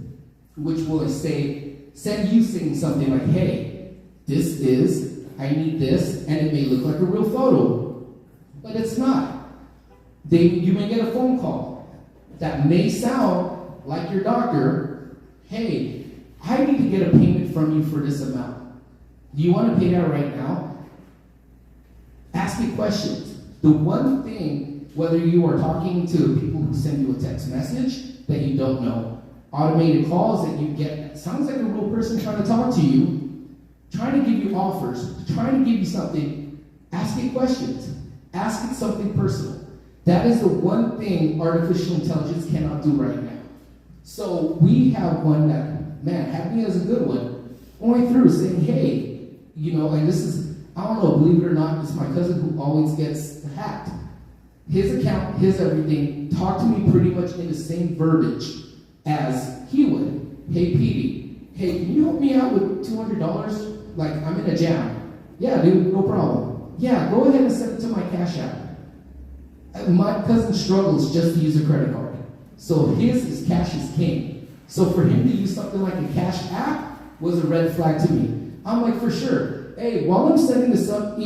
which will send you saying something like, hey, I need this, and it may look like a real photo, but it's not. You may get a phone call that may sound like your doctor, hey, I need to get a payment from you for this amount. Do you want to pay that right now? Ask me questions. The one thing, whether you are talking to people who send you a text message that you don't know, automated calls that you get, it sounds like a real person trying to talk to you, trying to give you offers, trying to give you something, ask it questions. Ask it something personal. That is the one thing artificial intelligence cannot do right now. So we have one that, man, had me as a good one, going through saying, hey, and this is, I don't know, believe it or not, it's my cousin who always gets hacked. His account, his everything, talked to me pretty much in the same verbiage as he would. Hey, Petey, hey, can you help me out with $200? Like, I'm in a jam. Yeah, dude, no problem. Yeah, go ahead and send it to my Cash App. My cousin struggles just to use a credit card. So his is cash is king. So for him to use something like a Cash App was a red flag to me. I'm like, for sure. Hey, while I'm setting this up,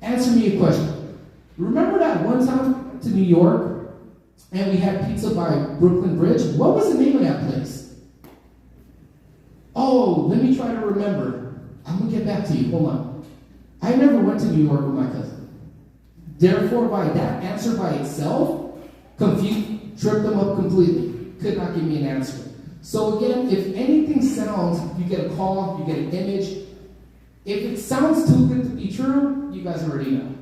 answer me a question. Remember that one time to New York and we had pizza by Brooklyn Bridge? What was the name of that place? Oh, let me try to remember. I'm going to get back to you. Hold on. I never went to New York with my cousin. Therefore, by that answer by itself, tripped them up completely. Could not give me an answer. So again, if anything sounds, you get a call, you get an image. If it sounds too good to be true, you guys already know.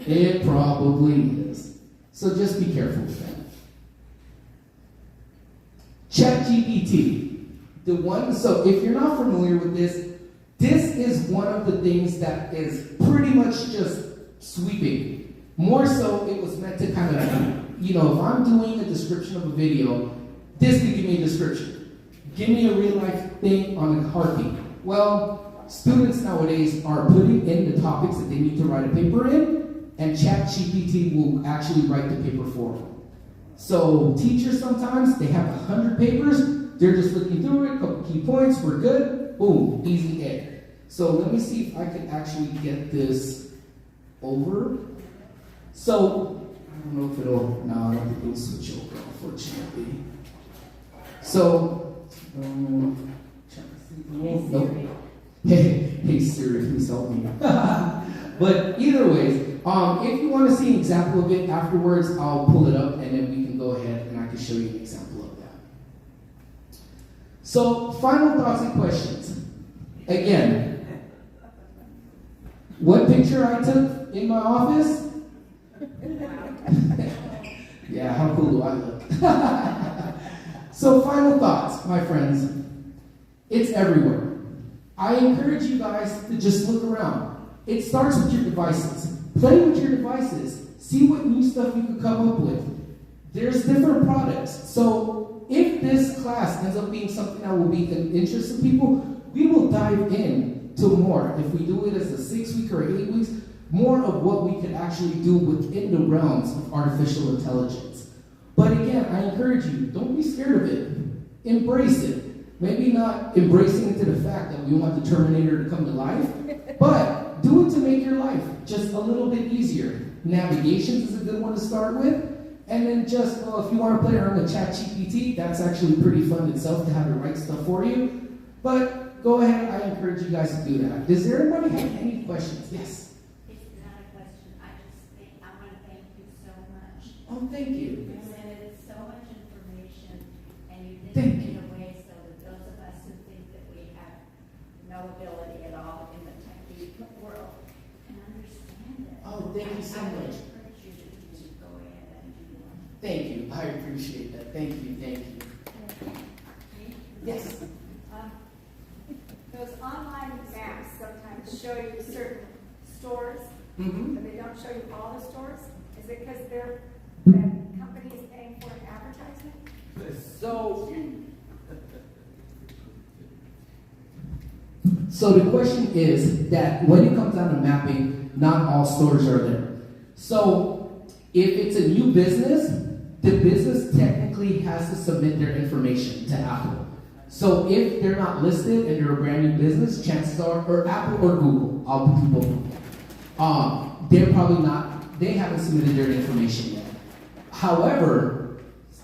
It probably is. So just be careful with that. ChatGPT. So if you're not familiar with this is one of the things that is pretty much just sweeping. More so, it was meant to kind of, if I'm doing a description of a video, this could give me a description. Give me a real life thing on a heartbeat. Well, students nowadays are putting in the topics that they need to write a paper in, and ChatGPT will actually write the paper for them. So teachers sometimes, they have 100 papers, they're just looking through it, a couple key points, we're good, boom, easy A. So let me see if I can actually get this over. So, I don't know if it'll, no, I don't think it'll switch over, unfortunately. So, nope. Hey Siri, please help me. But either way, if you want to see an example of it afterwards, I'll pull it up and then we can go ahead and I can show you an example of that. So, final thoughts and questions. Again, what picture I took in my office? Yeah, how cool do I look? So, final thoughts, my friends. It's everywhere. I encourage you guys to just look around. It starts with your devices. Play with your devices. See what new stuff you can come up with. There's different products. So if this class ends up being something that will be of interest to people, we will dive in to more. If we do it as a 6 week or 8 weeks, more of what we could actually do within the realms of artificial intelligence. But again, I encourage you, don't be scared of it. Embrace it. Maybe not embracing it to the fact that we want the Terminator to come to life, but do it to make your life just a little bit easier. Navigations is a good one to start with. And then just, well, if you want to play around with ChatGPT, that's actually pretty fun itself to have it write stuff for you. But go ahead, I encourage you guys to do that. Does everybody have any questions? Yes? It's not a question. I just think, I want to thank you so much. Oh, thank you. You presented so much information, and you did Thank it in a way so that those of us who think that we have no ability at all in the techie world can understand it. Oh, thank you so I would much. encourage you to go ahead and do that. Thank you. I appreciate that. Thank you. Thank you. Yes. Those online maps sometimes show you certain stores, Mm-hmm. but they don't show you all the stores. Is it because the company is paying for an advertisement? So the question is that when it comes down to mapping, not all stores are there. So if it's a new business, the business technically has to submit their information to Apple. So if they're not listed and they're a brand new business, chances are, or Apple or Google, I'll do both. They're probably not, they haven't submitted their information yet. However,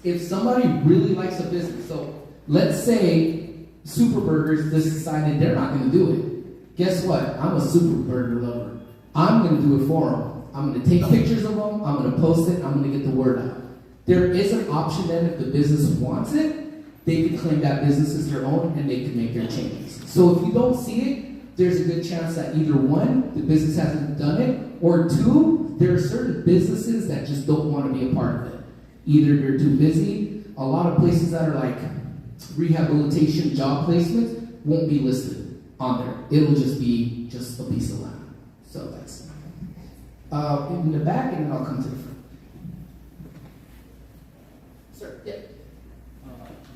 if somebody really likes a business, so let's say Super Burgers just decided they're not going to do it. Guess what? I'm a Super Burger lover. I'm going to do it for them. I'm going to take pictures of them. I'm going to post it. I'm going to get the word out. There is an option then if the business wants it, they can claim that business is their own and they can make their changes. So if you don't see it, there's a good chance that either one, the business hasn't done it, or two, there are certain businesses that just don't want to be a part of it. Either they're too busy. A lot of places that are like rehabilitation job placements won't be listed on there. It'll just be just a piece of land. So that's in the back, and then I'll come to the front. Sir, yeah.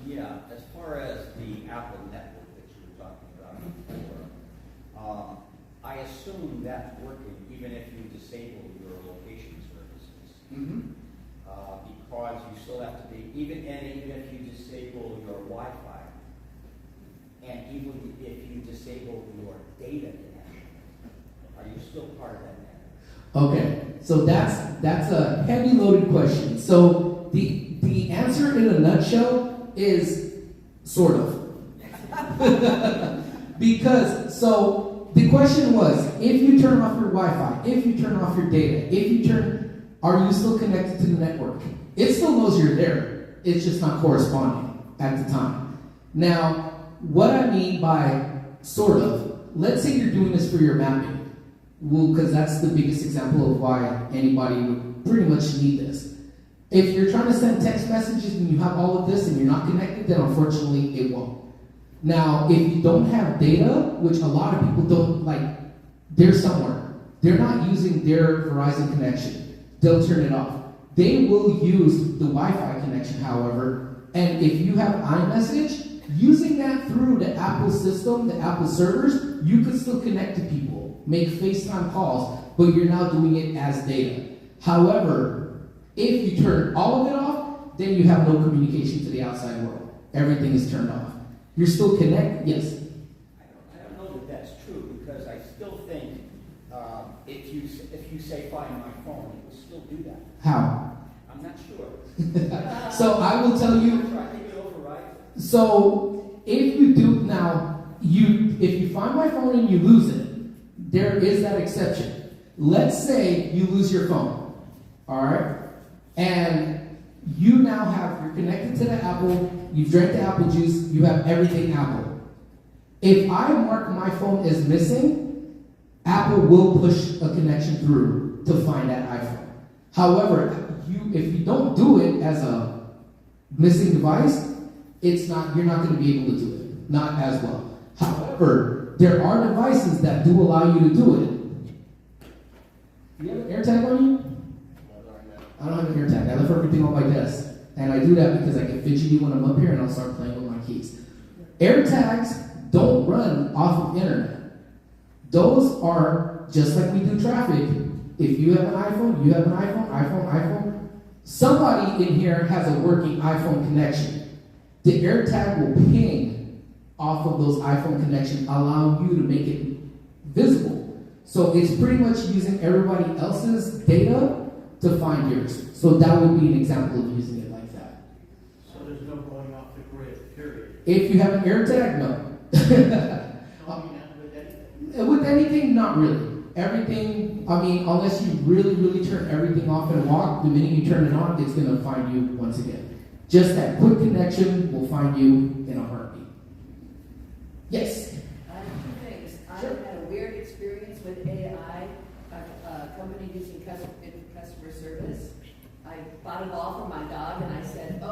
Yeah, as far as the Apple network that you were talking about before, I assume that's working even if you disable your location services. Mm-hmm. Because you still have to be, even if you disable your Wi-Fi, and even if you disable your data connection, are you still part of that network? Okay, so that's a heavy loaded question. So the answer in a nutshell is sort of. Because, so the question was, if you turn off your Wi-Fi, if you turn off your data, are you still connected to the network? It still knows you're there. It's just not corresponding at the time. Now, what I mean by sort of, let's say you're doing this for your mapping. Well, because that's the biggest example of why anybody would pretty much need this. If you're trying to send text messages and you have all of this and you're not connected, then unfortunately it won't. Now, if you don't have data, which a lot of people don't, like, they're somewhere. They're not using their Verizon connection. They'll turn it off. They will use the Wi-Fi connection, however, and if you have iMessage, using that through the Apple system, the Apple servers, you could still connect to people, make FaceTime calls, but you're now doing it as data. However, if you turn all of it off, then you have no communication to the outside world. Everything is turned off. You're still connected, yes? I don't know that that's true, because I still think if you say find my phone, it will still do that. How? I'm not sure. So I will tell you. I think it overrides. So if you do now, if you find my phone and you lose it, there is that exception. Let's say you lose your phone, all right, and you're connected to the Apple. You've drank the apple juice. You have everything Apple. If I mark my phone as missing, Apple will push a connection through to find that iPhone. However, if you don't do it as a missing device, you're not going to be able to do it, not as well. However, there are devices that do allow you to do it. Do you have an AirTag on you? I don't have an AirTag. I left everything on my desk. And I do that because I get fidgety when I'm up here and I'll start playing with my keys. AirTags don't run off of internet. Those are just like we do traffic. If you have an iPhone, you have an iPhone. Somebody in here has a working iPhone connection. The AirTag will ping off of those iPhone connections, allowing you to make it visible. So it's pretty much using everybody else's data to find yours. So that would be an example of using it like that. So there's no going off the grid, period. If you have an AirTag, no. With anything, not really. Everything, unless you really, really turn everything off and walk, the minute you turn it on, it's going to find you once again. Just that quick connection will find you in a heartbeat. Yes? I have two things. I had a weird experience with AI, a company using customer service. I bought a ball for my dog and I said,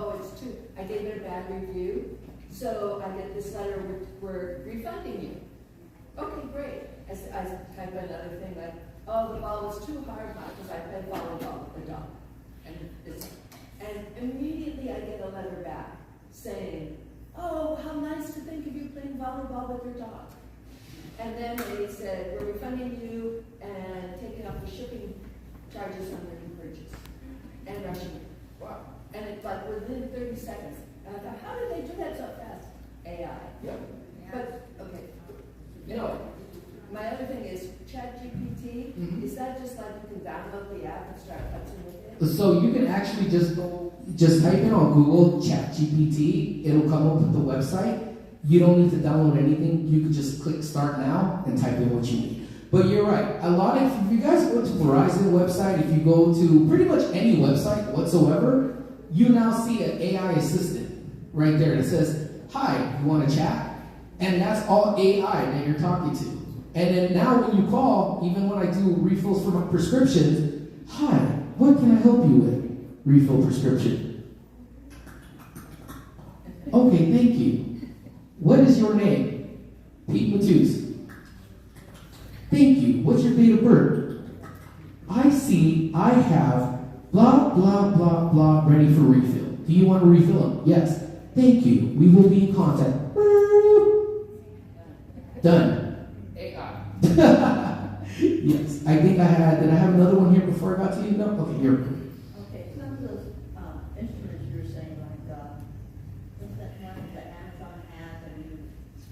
I gave it a bad review. So I get this letter, we're refunding you. Okay, great. I type another thing like, the ball was too hard because I played volleyball with the dog. And immediately I get a letter back saying, oh, how nice to think of you playing volleyball with your dog. And then they said, we're refunding you and taking off the shipping charges on your new purchase. And rushing it. Wow. And it's like within 30 seconds. And I thought, how did they do that so fast? AI. Yep. But, okay. My other thing is ChatGPT. Mm-hmm. Is that just like you can download the app and start touching with it? So you can actually just type in on Google ChatGPT. It'll come up with the website. You don't need to download anything. You can just click Start Now and type in what you need. But you're right. If you guys go to Verizon website, if you go to pretty much any website whatsoever, you now see an AI assistant right there that says, hi, you want to chat? And that's all AI that you're talking to. And then now when you call, even when I do refills for my prescriptions, hi, what can I help you with? Refill prescription. Okay, thank you. What is your name? Pete Matus. Thank you. What's your date of birth? I see I have blah, blah, blah, blah ready for refill. Do you want to refill them? Yes. Thank you. We will be in contact. Done. AI. Yes. I think did I have another one here before I got to you? No? Okay, here. Okay, some of those instruments you're saying, like, what's that one that Amazon has and you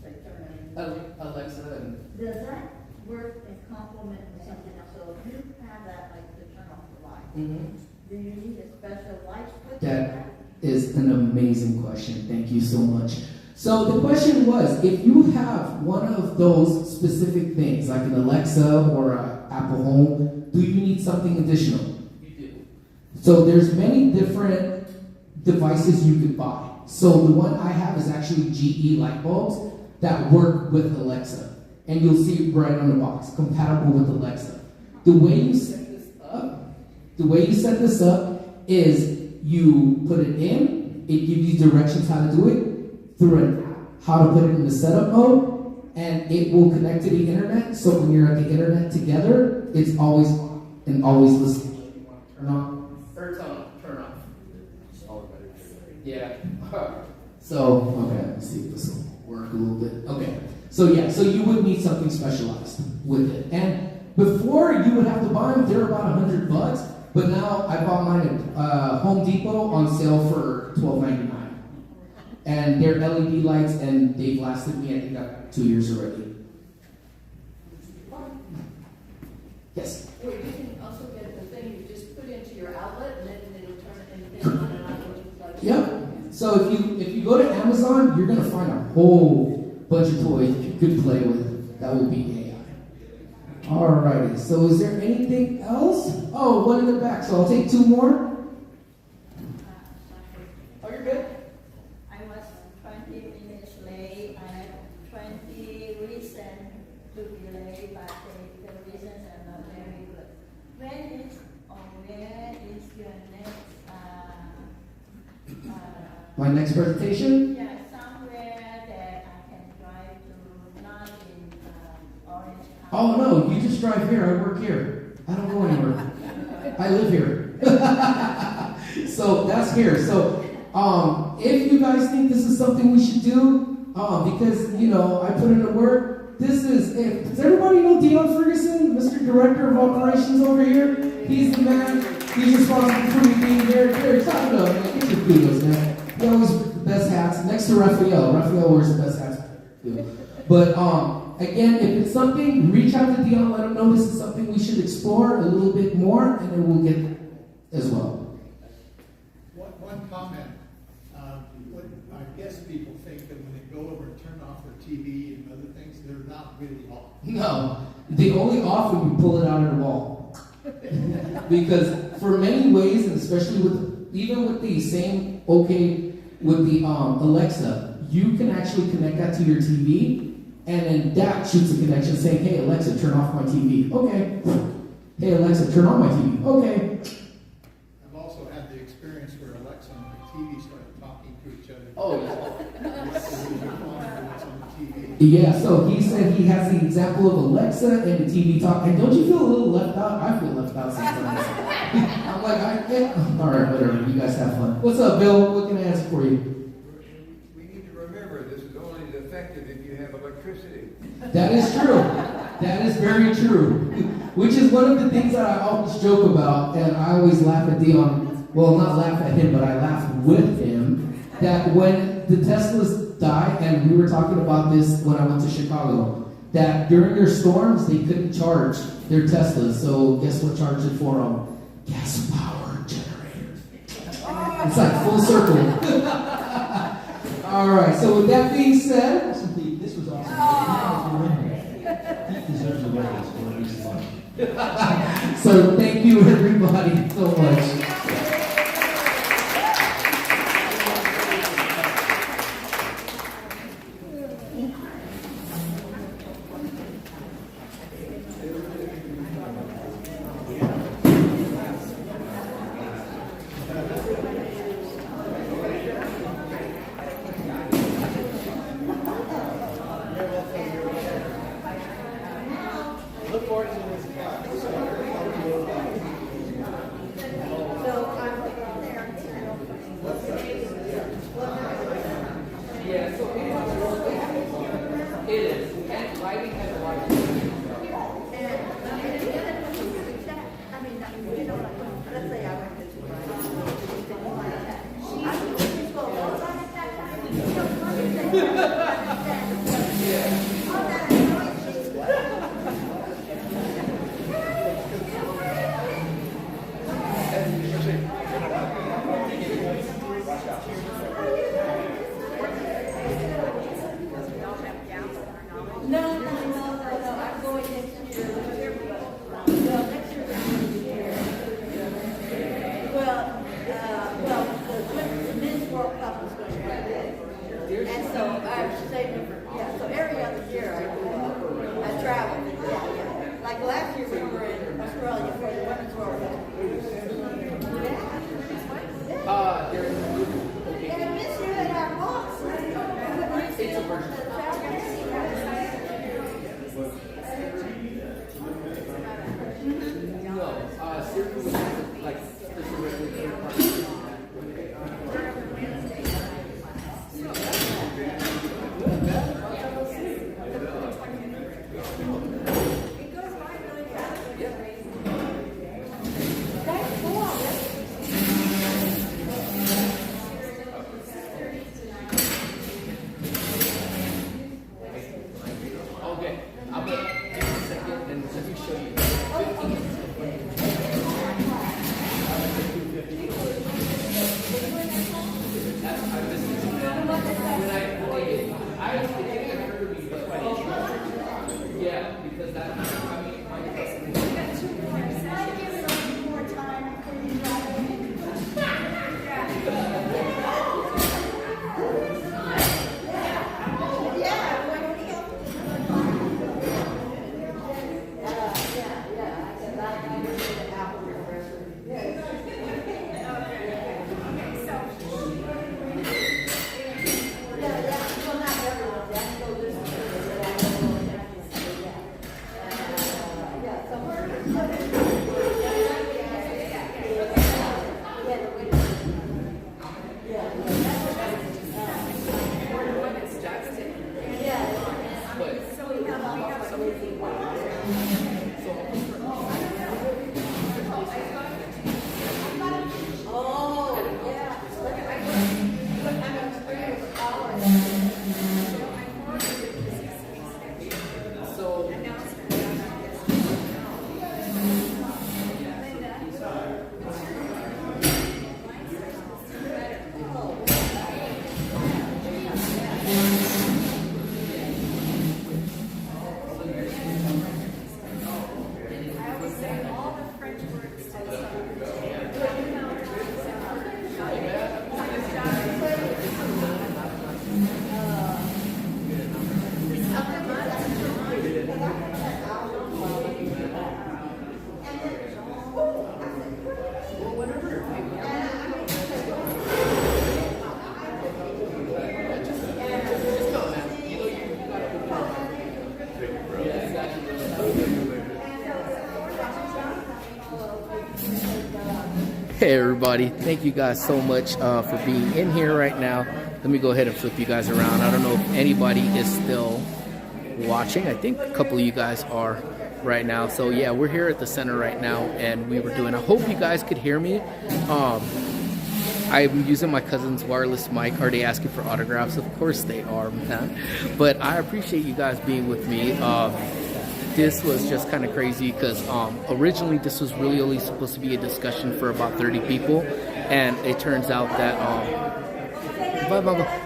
say turn on? Alexa and... Does that work in complement with something else? So if you have that, like, to turn off the light, do you need a special light switch? That is an amazing question. Thank you so much. So the question was, if you have one of those specific things, like an Alexa or an Apple Home, do you need something additional? You do. So there's many different devices you could buy. So the one I have is actually GE light bulbs that work with Alexa. And you'll see it right on the box, compatible with Alexa. The way you set this up is you put it in, it gives you directions how to do it, through an app, how to put it in the setup mode, and it will connect to the internet. So when you're at the internet together, it's always on and always listening. Turn on or turn off. Yeah. So okay, let's see if this will work a little bit. Okay. So yeah, so you would need something specialized with it. And before you would have to buy them, they're about $100, but now I bought mine at Home Depot on sale for $12.99. And they're LED lights, and they've lasted me, I think, 2 years already. Yes. Well, you can also get the thing you just put into your outlet and then it'll turn and then on and off when you plug it. Yep. So if you go to Amazon, you're gonna find a whole bunch of toys you could play with. That will be AI. Alrighty. So is there anything else? Oh, one in the back. So I'll take two more. Oh, you're good. I was 20 minutes late. I had 20 reasons to be late, but the reasons are not very good. Where is your next My next presentation? yeah, somewhere that I can drive to, not in Orange County. Oh no, you just drive here. I work here. I don't go anywhere. I live here. So that's here. So if you guys think this is something we should do, because I put in the work. Does everybody know Dion Ferguson, Mr. Director of Operations over here? He's the man. He's responsible for me being here. Here, talk it up, man. Get your kudos, man. He always wears the best hats. Next to Raphael. Raphael wears the best hats. But again, if it's something, reach out to Dion. Let him know this is something we should explore a little bit more, and then we'll get as well. One comment. What I guess people think that when they go over and turn off their TV and other things, they're not really off. No, they only off when you pull it out of the wall. Because for many ways, and especially with the same with the Alexa, you can actually connect that to your TV, and then that shoots a connection saying, "Hey Alexa, turn off my TV." Okay. Hey Alexa, turn on my TV. Okay. I've also had the experience where Alexa and my TV started talking to each other. Oh, TV. Yeah, so he said he has the example of Alexa and the TV talk. And don't you feel a little left out? I feel left out sometimes. I'm like, all right, whatever. You guys have fun. What's up, Bill? What can I answer for you? We need to remember this is only as effective if you have electricity. That is true. That is very true. Which is one of the things that I always joke about, and I always laugh at Dion. Well, not laugh at him, but I laugh with him. That when the Teslas die, and we were talking about this when I went to Chicago, that during their storms they couldn't charge their Teslas. So guess what charged it for them? Gas powered generators. It's like full circle. All right. So with that being said, this was awesome. He deserves a raise for at least one. So thank you everybody so much. Look forward to this class. Yeah, so it is. And lighting has a lot of Yeah, because that, I mean, Hey everybody, thank you guys so much for being in here right now. Let me go ahead and flip you guys around. I don't know if anybody is still watching. I think a couple of you guys are right now. So yeah, we're here at the center right now, and we were doing, I hope you guys could hear me. I'm using my cousin's wireless mic. Are they asking for autographs? Of course they are, man. But I appreciate you guys being with me. This was just kind of crazy because originally this was really only supposed to be a discussion for about 30 people, and it turns out that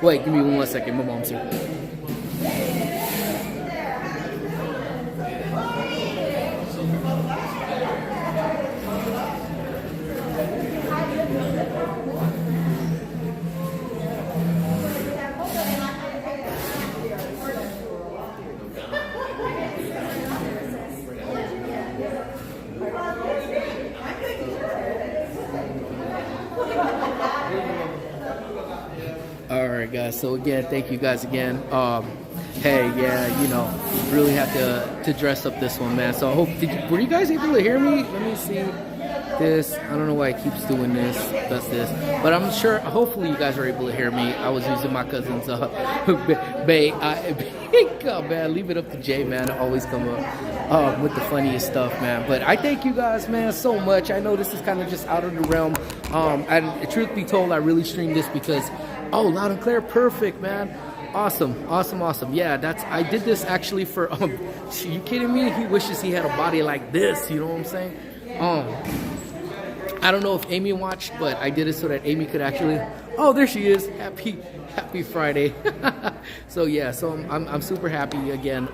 wait, give me 1 second, my mom's here. Alright guys, so again, thank you guys again. Hey, yeah, you know, really have to dress up this one, man. So I hope, were you guys able to hear me? Let me see this. I don't know why it keeps doing this, does this. But I'm sure, hopefully you guys are able to hear me. I was using my cousin's Bay. Oh, man, leave it up to Jay, man. I always come up with the funniest stuff, man. But I thank you guys, man, so much. I know this is kind of just out of the realm. And truth be told, I really streamed this because, oh, loud and clear, perfect, man. Awesome. Yeah, I did this actually for, you kidding me? He wishes he had a body like this, you know what I'm saying? I don't know if Amy watched, but I did it so that Amy could actually, oh, there she is. Happy Friday. So yeah, so I'm super happy again.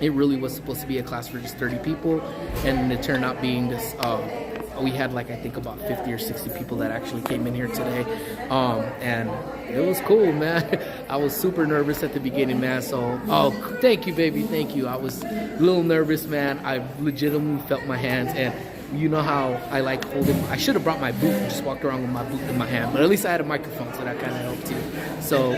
It really was supposed to be a class for just 30 people, and it turned out being this, we had like, I think about 50 or 60 people that actually came in here today. And it was cool, man. I was super nervous at the beginning, man. So, oh, thank you, baby. Thank you. I was a little nervous, man. I legitimately felt my hands, and you know how I like holding, I should have brought my boot and just walked around with my boot in my hand, but at least I had a microphone, so that kind of helped too. So,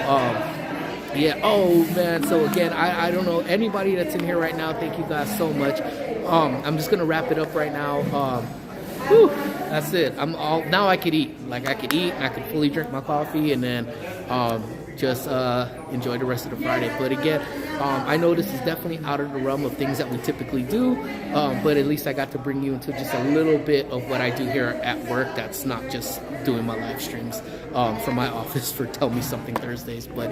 yeah, oh man, so again, I don't know, anybody that's in here right now, thank you guys so much. I'm just gonna wrap it up right now. Whew, that's it. Now I could eat. Like, I could eat, and I could fully drink my coffee, and then just enjoy the rest of the Friday. But again, I know this is definitely out of the realm of things that we typically do, but at least I got to bring you into just a little bit of what I do here at work. That's not just doing my live streams from my office for Tell Me Something Thursdays. But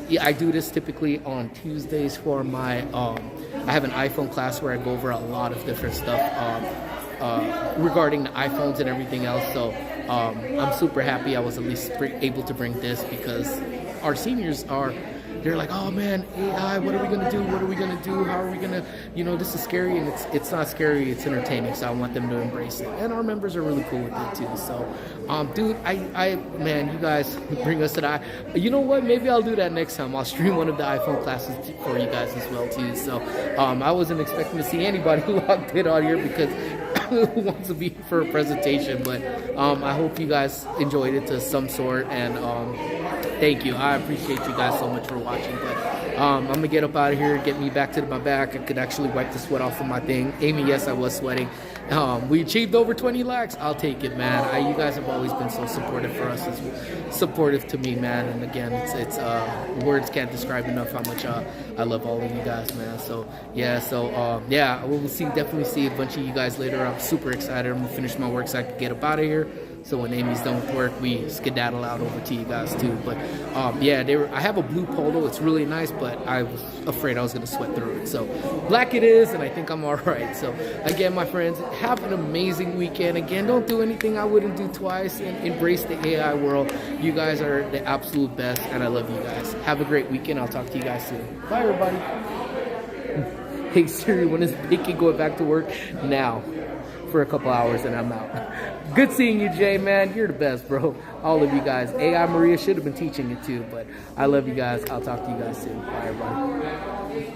yeah, I do this typically on Tuesdays for my, I have an iPhone class where I go over a lot of different stuff regarding the iPhones and everything else. So I'm super happy I was at least able to bring this, because our seniors are they're like, oh man, AI, what are we gonna do? What are we gonna do? How are we gonna, this is scary, and it's not scary, it's entertaining. So I want them to embrace it, and our members are really cool with it too. So, dude, man, you guys bring us to the. You know what? Maybe I'll do that next time. I'll stream one of the iPhone classes for you guys as well too. So, I wasn't expecting to see anybody logged in on here because who wants to be for a presentation, but I hope you guys enjoyed it to some sort, and thank you. I appreciate you guys so much for watching, but I'm gonna get up out of here, get me back to my back. I could actually wipe the sweat off of my thing. Amy, yes, I was sweating. We achieved over 20 likes. I'll take it, man. You guys have always been so supportive for us, supportive to me, man. And again, it's words can't describe enough how much I love all of you guys, man. So yeah, we'll definitely see a bunch of you guys later. I'm super excited. I'm gonna finish my work so I can get up out of here. So when Amy's done with work, we skedaddle out over to you guys too. But I have a blue polo. It's really nice, but I was afraid I was gonna sweat through it. So black it is, and I think I'm all right. So again, my friends, have an amazing weekend. Again, don't do anything I wouldn't do twice, and embrace the AI world. You guys are the absolute best, and I love you guys. Have a great weekend. I'll talk to you guys soon. Bye, everybody. Hey Siri, when is Bacon going back to work? Now. For a couple hours and I'm out. Good seeing you, Jay, man. You're the best, bro. All of you guys. AI Maria should have been teaching it too, but I love you guys. I'll talk to you guys soon. Bye, everybody.